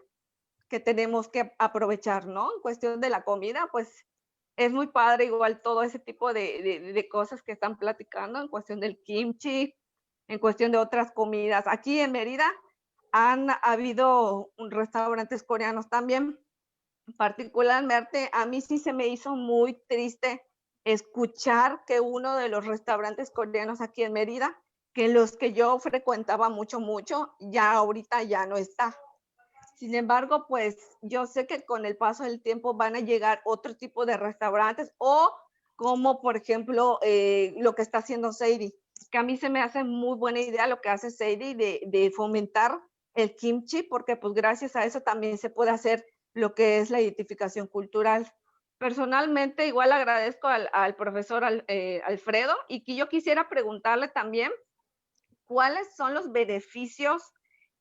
que tenemos que aprovechar, ¿no? En cuestión de la comida, pues es muy padre igual todo ese tipo de cosas que están platicando, en cuestión del kimchi, en cuestión de otras comidas. Aquí en Mérida han habido restaurantes coreanos también. Particularmente a mí sí se me hizo muy triste escuchar que uno de los restaurantes coreanos aquí en Mérida, que los que yo frecuentaba mucho, ya ahorita ya no está. Sin embargo, pues yo sé que con el paso del tiempo van a llegar otro tipo de restaurantes o como por ejemplo lo que está haciendo Sadie, que a mí se me hace muy buena idea lo que hace Sadie de fomentar el kimchi, porque pues gracias a eso también se puede hacer lo que es la identificación cultural. Personalmente igual agradezco al profesor Alfredo y que yo quisiera preguntarle también cuáles son los beneficios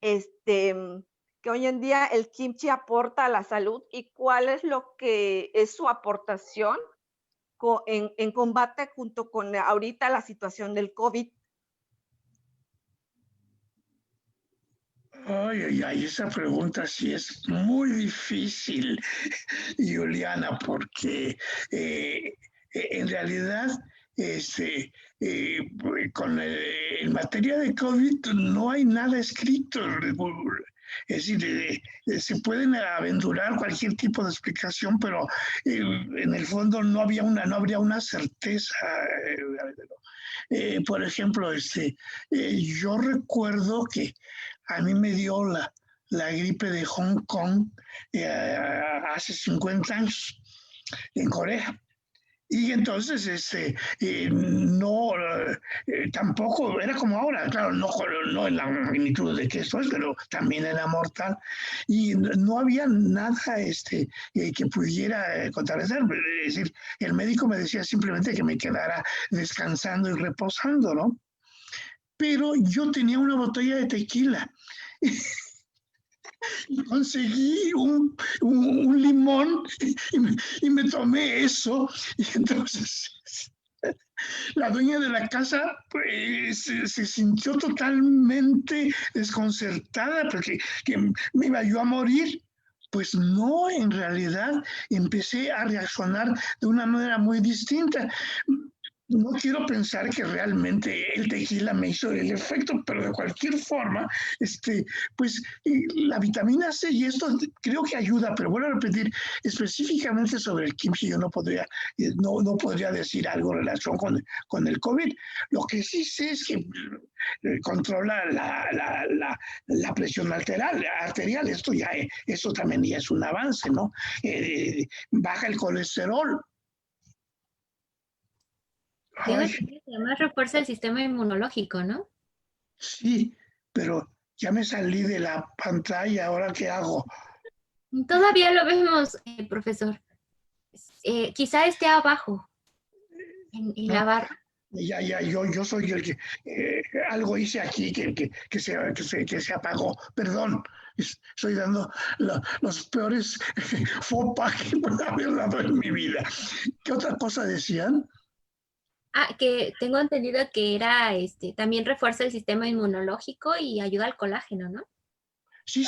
que hoy en día el kimchi aporta a la salud y cuál es lo que es su aportación en combate junto con ahorita la situación del COVID. Ay, esa pregunta sí es muy difícil, Juliana, porque en realidad en materia de COVID no hay nada escrito. Es decir, se pueden aventurar cualquier tipo de explicación, pero en el fondo no habría una certeza. Por ejemplo, yo recuerdo que a mí me dio la gripe de Hong Kong hace 50 años en Corea. Y entonces, no, tampoco era como ahora, claro, no en la magnitud de que esto es, pero también era mortal. Y no había nada que pudiera contrarrestar. Es decir, el médico me decía simplemente que me quedara descansando y reposando, ¿no? Pero yo tenía una botella de tequila. Y conseguí un limón y me tomé eso. Y entonces la dueña de la casa pues, se sintió totalmente desconcertada porque que me iba yo a morir. Pues no, en realidad empecé a reaccionar de una manera muy distinta. No quiero pensar que realmente el tequila me hizo el efecto, pero de cualquier forma, pues la vitamina C y esto creo que ayuda, pero vuelvo a repetir, específicamente sobre el kimchi yo no podría, no podría decir algo en relación con el COVID. Lo que sí sé es que controla la presión arterial. Esto ya, eso también ya es un avance, ¿no? Baja el colesterol. Tengo Ay, entendido que además refuerza el sistema inmunológico, ¿no? sí, pero ya me salí de la pantalla, ¿ahora qué hago? Todavía lo vemos, profesor. Quizá esté abajo, en No, la barra. ya, yo soy el que algo hice aquí que se apagó. Perdón, estoy dando los peores faux que puedo haber dado en mi vida. ¿Qué otra cosa decían? Ah, que tengo entendido que era, también refuerza el sistema inmunológico y ayuda al colágeno, ¿no? Sí,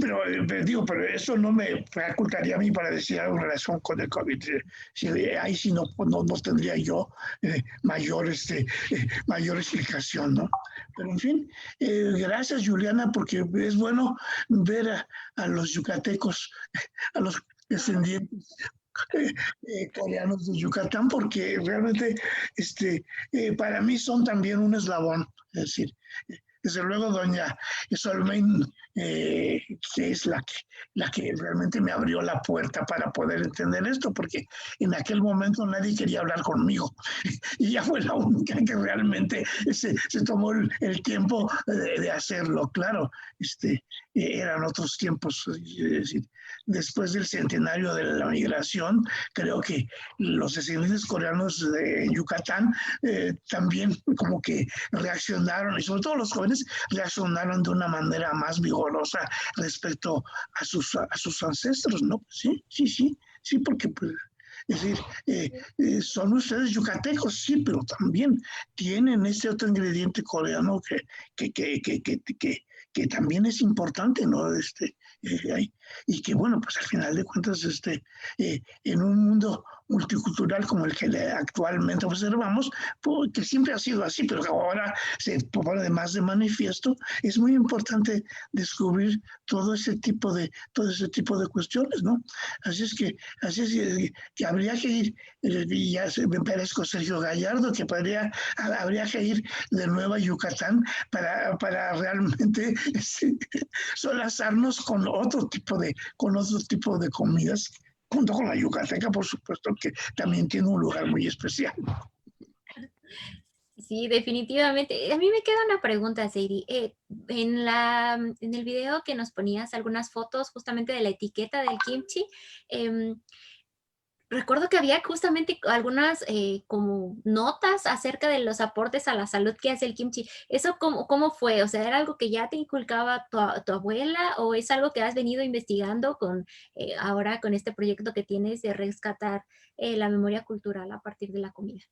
pero digo, pero eso no me facultaría a mí para decir algo en relación con el COVID. Sí, ahí sí no tendría yo mayor, mayor explicación, ¿no? Pero en fin, gracias Juliana, porque es bueno ver a los yucatecos, a los descendientes coreanos de Yucatán, porque realmente para mí son también un eslabón, es decir, desde luego, doña Solmein, que es la que realmente me abrió la puerta para poder entender esto, porque en aquel momento nadie quería hablar conmigo. Y ella fue la única que realmente se tomó el tiempo de hacerlo. Claro, eran otros tiempos. Es decir, después del centenario de la migración, creo que los descendientes coreanos de Yucatán también como que reaccionaron, y sobre todo los jóvenes reaccionaron de una manera más vigorosa respecto a sus ancestros, ¿no? Sí, porque pues, es decir, son ustedes yucatecos, sí, pero también tienen ese otro ingrediente coreano que también es importante, ¿no? Y que, bueno, pues al final de cuentas, en un mundo multicultural como el que actualmente observamos, pues, que siempre ha sido así, pero que ahora se pone de más de manifiesto, es muy importante descubrir todo ese tipo de cuestiones, ¿no? Así es que habría que ir, y ya me parezco Sergio Gallardo, que habría que ir de nuevo a Yucatán para realmente solazarnos con otro tipo de comidas, junto con la yucateca, por supuesto, que también tiene un lugar muy especial. Sí, definitivamente. A mí me queda una pregunta, Seiri. En el video que nos ponías algunas fotos justamente de la etiqueta del kimchi, recuerdo que había justamente algunas como notas acerca de los aportes a la salud que hace el kimchi. ¿Eso cómo fue? O sea, ¿era algo que ya te inculcaba tu abuela o es algo que has venido investigando ahora con este proyecto que tienes de rescatar la memoria cultural a partir de la comida?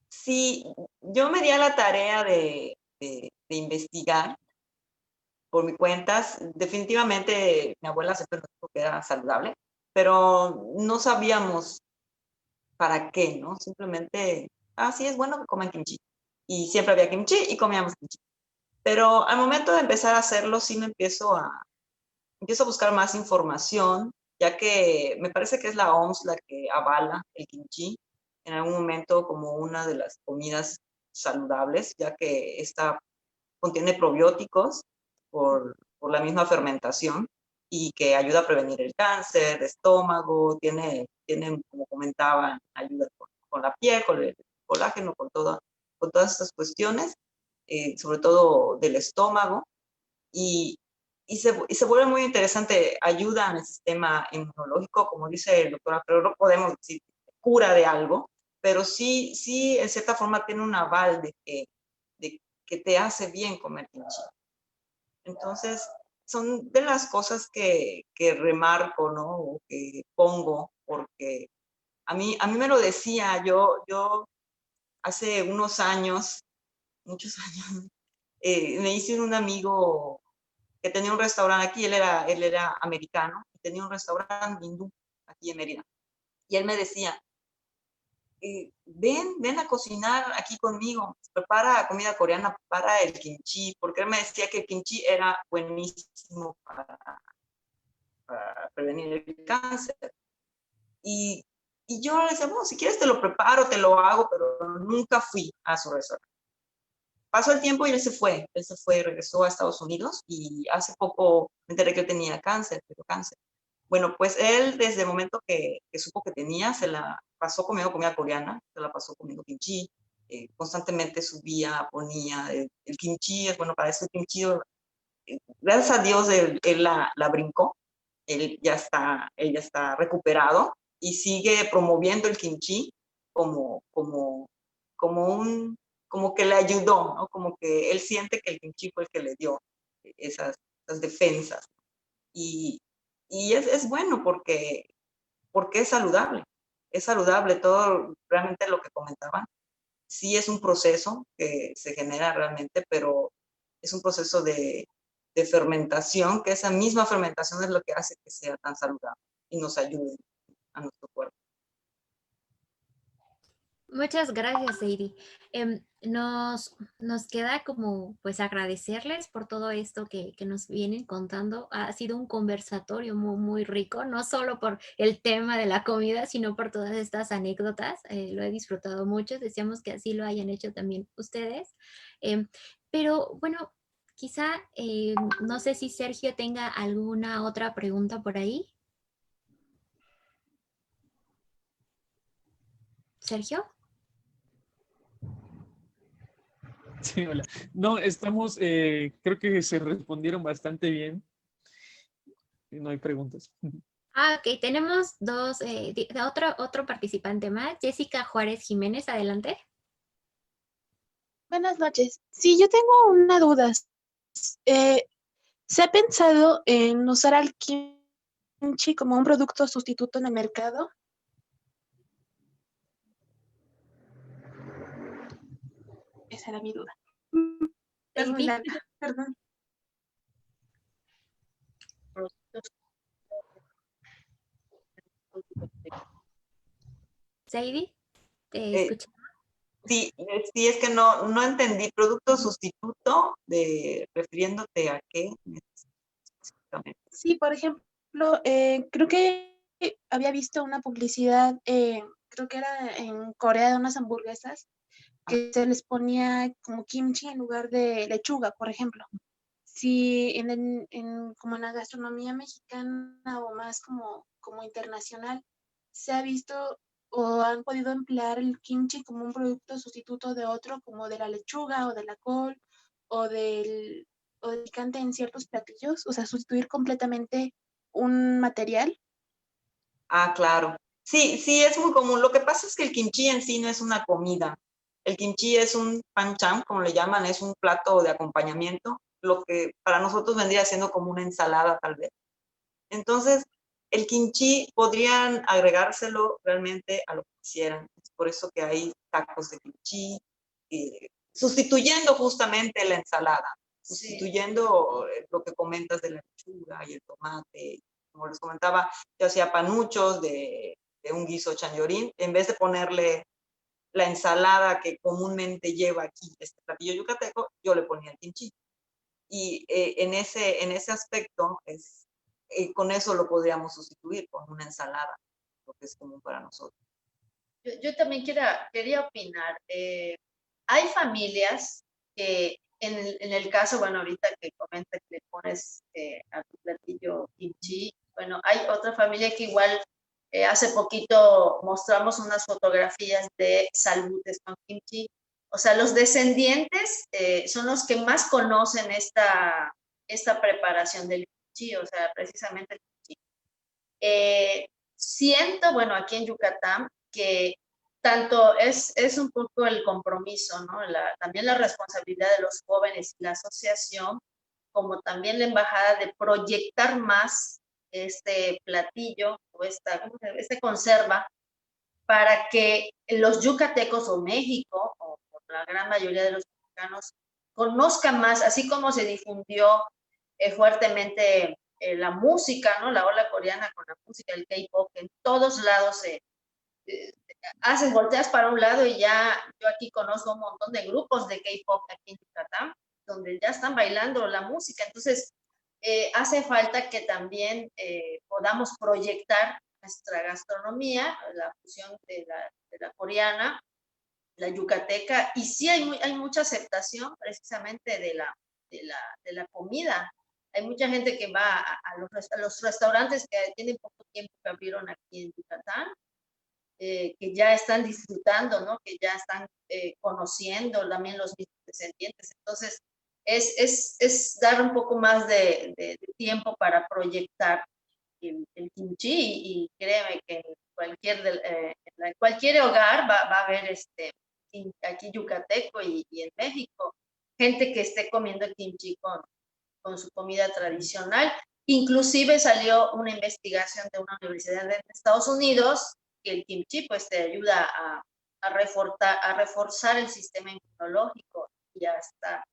Sí, yo me di a la tarea de investigar por mi cuentas. Definitivamente mi abuela siempre nos dijo que era saludable, pero no sabíamos para qué, ¿no? Simplemente, sí, es bueno que coman kimchi. Y siempre había kimchi y comíamos kimchi. Pero al momento de empezar a hacerlo, sí me empiezo a buscar más información, ya que me parece que es la OMS la que avala el kimchi en algún momento como una de las comidas saludables, ya que esta contiene probióticos por la misma fermentación. y que ayuda a prevenir el cáncer de estómago, tiene como comentaban, ayuda con la piel, con el colágeno, con todas estas cuestiones, sobre todo del estómago, y se vuelve muy interesante, ayuda en el sistema inmunológico, como dice el doctor, pero no podemos decir cura de algo, pero sí en cierta forma tiene un aval de que te hace bien comer kimchi. Entonces, son de las cosas que remarco, ¿no? O que pongo, porque a mí me lo decía, yo hace unos años, muchos años, me hice un amigo que tenía un restaurante aquí, él era americano, y tenía un restaurante hindú aquí en Mérida. Y él me decía, ven a cocinar aquí conmigo, prepara comida coreana para el kimchi, porque él me decía que el kimchi era buenísimo para prevenir el cáncer. Y yo le decía, bueno, si quieres te lo preparo, te lo hago, pero nunca fui a su restaurante. Pasó el tiempo y él se fue, regresó a Estados Unidos y hace poco me enteré que él tenía cáncer. Bueno, pues él desde el momento que supo que tenía, se la pasó comiendo comida coreana, se la pasó comiendo kimchi, constantemente subía, ponía, el kimchi es bueno para eso, el kimchi, gracias a Dios él la brincó, él ya está recuperado y sigue promoviendo el kimchi como que le ayudó, ¿no? Como que él siente que el kimchi fue el que le dio esas defensas. Y es bueno porque es saludable todo realmente lo que comentaban. Sí es un proceso que se genera realmente, pero es un proceso de fermentación, que esa misma fermentación es lo que hace que sea tan saludable y nos ayude a nuestro cuerpo. Muchas gracias, Heidi. Nos queda como pues agradecerles por todo esto que nos vienen contando. Ha sido un conversatorio muy, muy rico, no solo por el tema de la comida, sino por todas estas anécdotas. Lo he disfrutado mucho. Deseamos que así lo hayan hecho también ustedes. Pero bueno, quizá no sé si Sergio tenga alguna otra pregunta por ahí. ¿Sergio? Sí, hola. No, estamos, creo que se respondieron bastante bien. No hay preguntas. Ok, tenemos otro participante más, Jessica Juárez Jiménez, adelante. Buenas noches. Sí, yo tengo una duda. ¿Se ha pensado en usar al kimchi como un producto sustituto en el mercado? Esa era mi duda. Es muy larga, perdón. Sadie, ¿te escuchas? Sí, es que no entendí. ¿Producto sustituto refiriéndote a qué específicamente? Sí, por ejemplo, creo que había visto una publicidad, creo que era en Corea, de unas hamburguesas, que se les ponía como kimchi en lugar de lechuga, por ejemplo. Si como en la gastronomía mexicana o más como internacional, se ha visto o han podido emplear el kimchi como un producto sustituto de otro, como de la lechuga o de la col o del picante en ciertos platillos, o sea, sustituir completamente un material. Ah, claro. Sí, es muy común. Lo que pasa es que el kimchi en sí no es una comida. El kimchi es un panchan, como le llaman, es un plato de acompañamiento, lo que para nosotros vendría siendo como una ensalada tal vez. Entonces, el kimchi podrían agregárselo realmente a lo que quisieran. Es por eso que hay tacos de kimchi, sustituyendo justamente la ensalada, sustituyendo lo que comentas de la lechuga y el tomate. Como les comentaba, yo hacía panuchos de un guiso chanyorín, en vez de ponerle la ensalada que comúnmente lleva aquí este platillo yucateco, yo le ponía el kimchi. Y en ese aspecto, con eso lo podríamos sustituir, con una ensalada, lo que es común para nosotros. Yo también quería opinar. Hay familias que en el caso, bueno, ahorita que comenta que le pones a tu platillo kimchi. Bueno, hay otra familia que igual hace poquito mostramos unas fotografías de salbutes con kimchi. O sea, los descendientes son los que más conocen esta preparación del kimchi, o sea, precisamente el kimchi. Siento, bueno, aquí en Yucatán, que tanto es un poco el compromiso, ¿no? También la responsabilidad de los jóvenes y la asociación, como también la embajada de proyectar más este platillo o esta conserva para que los yucatecos o México, o la gran mayoría de los mexicanos, conozcan más, así como se difundió fuertemente la música, ¿no? La ola coreana con la música, el K-pop, en todos lados volteas para un lado y ya yo aquí conozco un montón de grupos de K-pop aquí en Yucatán, donde ya están bailando la música. Entonces, hace falta que también podamos proyectar nuestra gastronomía, la fusión de la coreana, la yucateca, y sí hay mucha aceptación precisamente de la comida. Hay mucha gente que va a los restaurantes que tienen poco tiempo que abrieron aquí en Yucatán, que ya están disfrutando, ¿no? Que ya están conociendo también los mismos descendientes. Entonces, es dar un poco más de tiempo para proyectar el kimchi, y créeme que en cualquier hogar va a haber aquí yucateco y en México, gente que esté comiendo kimchi con su comida tradicional. Inclusive salió una investigación de una universidad de Estados Unidos que el kimchi pues te ayuda a reforzar el sistema inmunológico, y hasta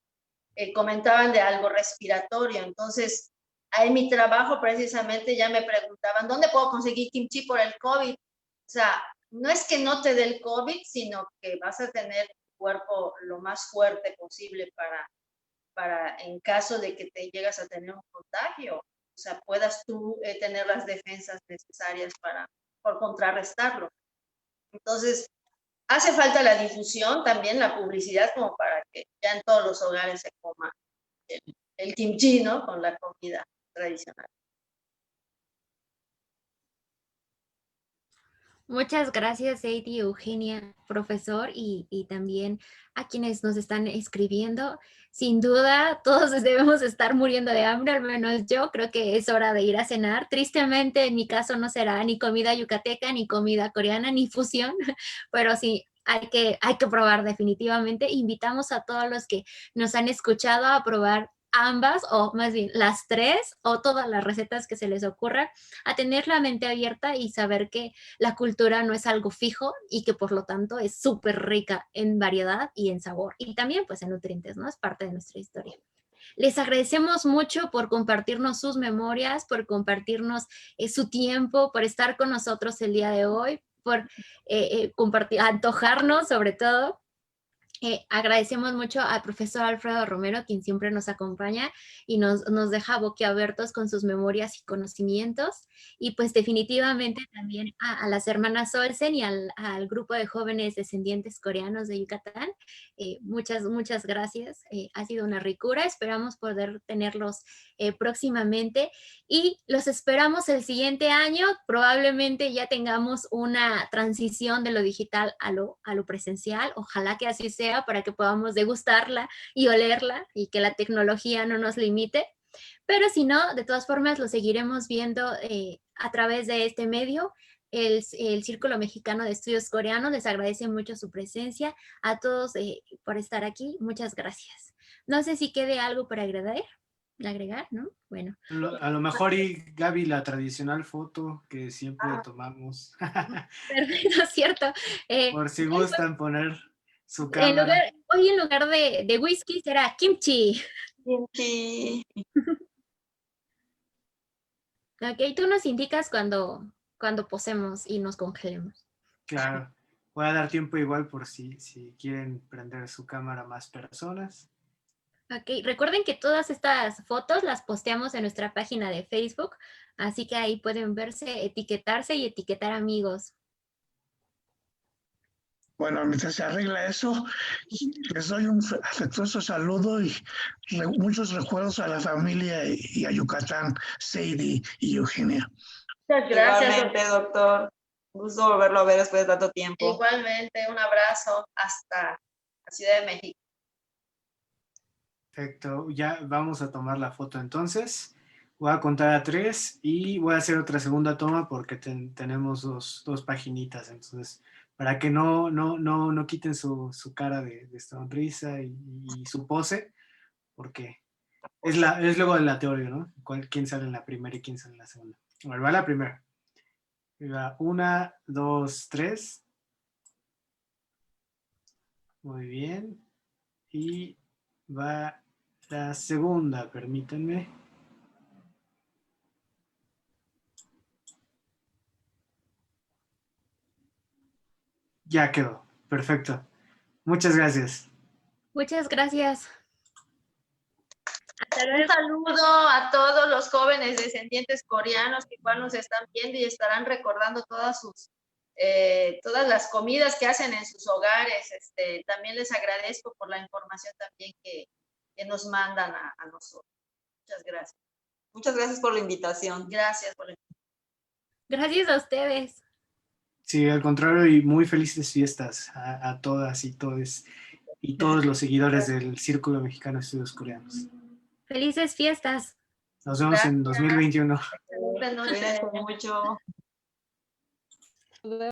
comentaban de algo respiratorio. Entonces, en mi trabajo precisamente ya me preguntaban, ¿dónde puedo conseguir kimchi por el COVID? O sea, no es que no te dé el COVID, sino que vas a tener tu cuerpo lo más fuerte posible para en caso de que te llegas a tener un contagio, o sea, puedas tú tener las defensas necesarias por contrarrestarlo. Entonces, hace falta la difusión, también la publicidad, como para que ya en todos los hogares se coma el kimchi, ¿no? Con la comida tradicional. Muchas gracias, Heidi, Eugenia, profesor, y también a quienes nos están escribiendo. Sin duda, todos debemos estar muriendo de hambre, al menos yo creo que es hora de ir a cenar. Tristemente, en mi caso no será ni comida yucateca, ni comida coreana, ni fusión, pero sí, hay que probar definitivamente. Invitamos a todos los que nos han escuchado a probar ambas, o más bien las tres, o todas las recetas que se les ocurra, a tener la mente abierta y saber que la cultura no es algo fijo y que por lo tanto es súper rica en variedad y en sabor, y también pues en nutrientes, ¿no? Es parte de nuestra historia. Les agradecemos mucho por compartirnos sus memorias, por compartirnos su tiempo, por estar con nosotros el día de hoy, por compartir, antojarnos sobre todo. Agradecemos mucho al profesor Alfredo Romero, quien siempre nos acompaña y nos deja boquiabiertos con sus memorias y conocimientos. Y pues definitivamente también a las hermanas Olsen y al grupo de jóvenes descendientes coreanos de Yucatán. Muchas gracias. Ha sido una ricura. Esperamos poder tenerlos próximamente. Y los esperamos el siguiente año. Probablemente ya tengamos una transición de lo digital a lo presencial. Ojalá que así sea, para que podamos degustarla y olerla y que la tecnología no nos limite. Pero si no, de todas formas lo seguiremos viendo a través de este medio. El Círculo Mexicano de Estudios Coreanos les agradece mucho su presencia. A todos por estar aquí. Muchas gracias. No sé si quede algo para agregar, ¿no? Bueno. A lo mejor, y Gaby, la tradicional foto que siempre tomamos. Perfecto, cierto. Por si gustan poner su cámara. Hoy en lugar de whisky será kimchi. Kimchi. Ok, tú nos indicas cuando posemos y nos congelemos. Claro. Voy a dar tiempo igual por si quieren prender su cámara más personas. Ok, recuerden que todas estas fotos las posteamos en nuestra página de Facebook, así que ahí pueden verse, etiquetarse y etiquetar amigos. Bueno, mientras se arregla eso, les doy un afectuoso saludo y muchos recuerdos a la familia y a Yucatán, Sadie y Eugenia. Muchas gracias. Igualmente, doctor. Gusto volverlo a ver después de tanto tiempo. Igualmente, un abrazo hasta la Ciudad de México. Perfecto, ya vamos a tomar la foto entonces. Voy a contar a 3 y voy a hacer otra segunda toma porque tenemos dos paginitas. Entonces, para que no quiten su cara de sonrisa y su pose, porque es luego aleatorio, ¿no? ¿Quién sale en la primera y quién sale en la segunda? A ver, va la primera. 1, 2, 3. Muy bien. Y va la segunda, permítanme. Ya quedó. Perfecto. Muchas gracias. Muchas gracias. Hasta Un luego. saludo a todos los jóvenes descendientes coreanos que igual nos están viendo y estarán recordando todas las comidas que hacen en sus hogares. También les agradezco por la información también que nos mandan a nosotros. Muchas gracias. Muchas gracias por la invitación. Gracias por la invitación. Gracias a ustedes. Sí, al contrario, y muy felices fiestas a todas y todos los seguidores del Círculo Mexicano de Estudios Coreanos. Felices fiestas. Nos vemos en 2021. Buenas noches. Cuídense mucho.